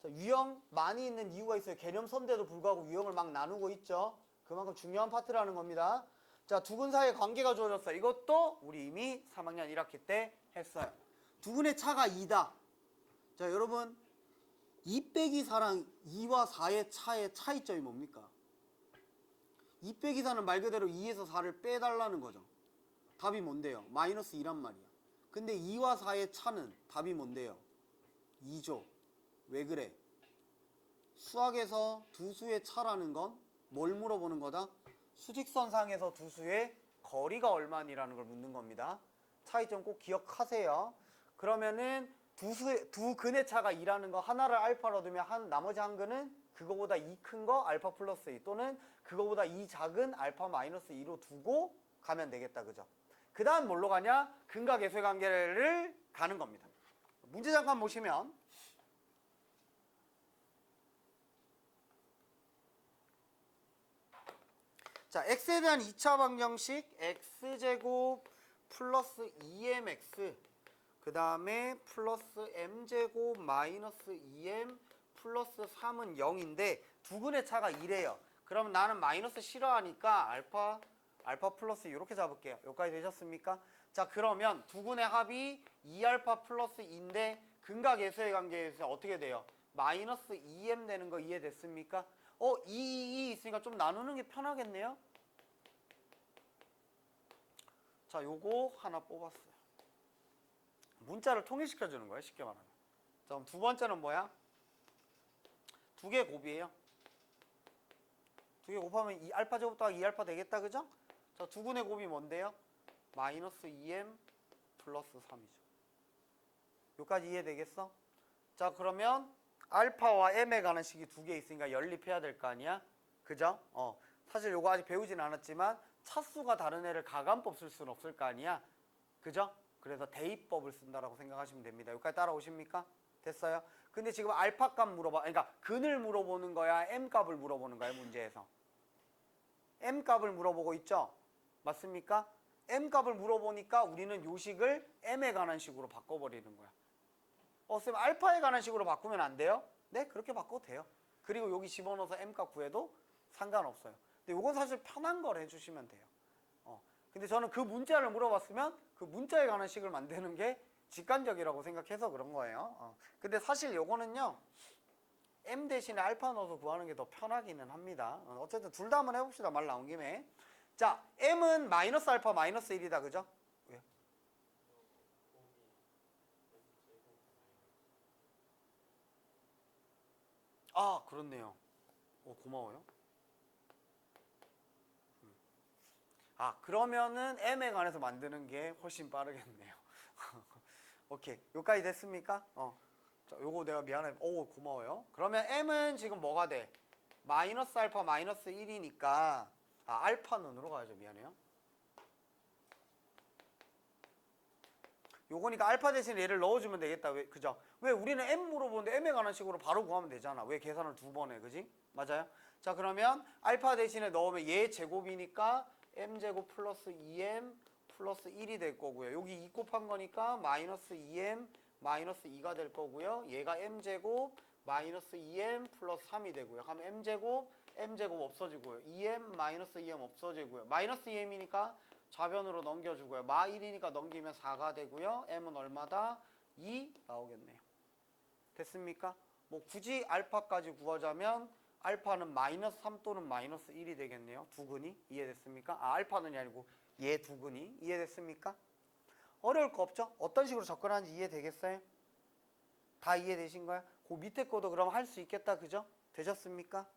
자, 유형 많이 있는 이유가 있어요. 개념 선대도 불구하고 유형을 막 나누고 있죠. 그만큼 중요한 파트라는 겁니다. 자, 두근 사이의 관계가 주어졌어요. 이것도 우리 이미 3학년 1학기 때 했어요. 두근의 차가 2다. 자, 여러분 2 빼기 4랑 2와 4의 차의 차이점이 뭡니까? 2 빼기 4는 말 그대로 2에서 4를 빼달라는 거죠. 답이 뭔데요? 마이너스 2란 말이야. 근데 2와 4의 차는 답이 뭔데요? 2죠. 왜 그래? 수학에서 두 수의 차라는 건 뭘 물어보는 거다? 수직선상에서 두 수의 거리가 얼마니라는 걸 묻는 겁니다. 차이점 꼭 기억하세요. 그러면은 두 근의 차가 2라는 거 하나를 알파로 두면 나머지 한 근은 그거보다 2 큰 거 알파 플러스 2 또는 그거보다 2 작은 알파 마이너스 2로 두고 가면 되겠다. 그죠? 그 다음 뭘로 가냐? 근과 계수의 관계를 가는 겁니다. 문제 잠깐 보시면 자, x에 대한 2차 방정식 x제곱 플러스 2mx 그 다음에 플러스 m제곱 마이너스 2m 플러스 3은 0인데 두 근의 차가 2래요. 그럼 나는 마이너스 싫어하니까 알파 플러스 이렇게 잡을게요. 여기까지 되셨습니까? 자, 그러면 두 근의 합이 2알파 플러스 2인데 근과 계수의 관계에서 어떻게 돼요? 마이너스 2m 되는 거 이해됐습니까? 2 있으니까 좀 나누는 게 편하겠네요. 자, 요거 하나 뽑았어요. 문자를 통일시켜 주는 거예요. 쉽게 말하면. 자, 그럼 두 번째는 뭐야? 두 개 곱이에요. 두 개 곱하면 2 알파 제곱 더하기 2알파 되겠다. 그죠? 자, 두 근의 곱이 뭔데요? 마이너스 2m 플러스 3이죠. 여기까지 이해되겠어? 자, 그러면 알파와 m에 관한 식이 두 개 있으니까 연립해야 될 거 아니야? 그죠? 사실 요거 아직 배우진 않았지만 차수가 다른 애를 가감법 쓸 수는 없을 거 아니야? 그죠? 그래서 대입법을 쓴다라고 생각하시면 됩니다. 여기까지 따라오십니까? 됐어요? 근데 지금 알파 값 그러니까 근을 물어보는 거야? m 값을 물어보는 거야? 문제에서. m 값을 물어보고 있죠? 맞습니까? m 값을 물어보니까 우리는 요식을 m에 관한 식으로 바꿔버리는 거야. 쌤 알파에 관한 식으로 바꾸면 안 돼요? 네, 그렇게 바꿔도 돼요. 그리고 여기 집어넣어서 m값 구해도 상관없어요. 근데 이건 사실 편한 걸 해주시면 돼요. 근데 저는 그 문자를 물어봤으면 그 문자에 관한 식을 만드는 게 직관적이라고 생각해서 그런 거예요. 근데 사실 요거는요 m 대신에 알파 넣어서 구하는 게 더 편하기는 합니다. 어쨌든 둘 다 한번 해봅시다. 말 나온 김에. 자, m은 마이너스 알파 마이너스 1이다. 그죠? 왜요? 아, 그렇네요. 고마워요. 그러면은 m에 관해서 만드는 게 훨씬 빠르겠네요. 오케이. 여기까지 됐습니까? 자, 요거 내가 미안해. 고마워요. 그러면 m은 지금 뭐가 돼? 마이너스 알파 마이너스 1이니까 알파는으로 가야죠. 미안해요. 요거니까 알파 대신 얘를 넣어주면 되겠다. 왜, 그죠? 왜 우리는 m 물어보는데 m에 관한 식으로 바로 구하면 되잖아. 왜 계산을 두 번 해? 그지? 맞아요? 자, 그러면 알파 대신에 넣으면 얘 제곱이니까 m제곱 플러스 2m 플러스 1이 될 거고요. 여기 2 곱한 거니까 마이너스 2m 마이너스 2가 될 거고요. 얘가 m제곱 마이너스 2m 플러스 3이 되고요. 그럼 m제곱 없어지고요. 2m 마이너스 2m 없어지고요. 마이너스 2m이니까 좌변으로 넘겨주고요. 마 1이니까 넘기면 4가 되고요. m은 얼마다? 2 나오겠네요. 됐습니까? 뭐 굳이 알파까지 구하자면 알파는 마이너스 3 또는 마이너스 1이 되겠네요. 두 근이. 이해됐습니까? 알파는이 아니고 얘 두 근이. 이해됐습니까? 어려울 거 없죠? 어떤 식으로 접근하는지 이해되겠어요? 다 이해되신 거야? 그 밑에 거도 그럼 할 수 있겠다, 그죠? 되셨습니까?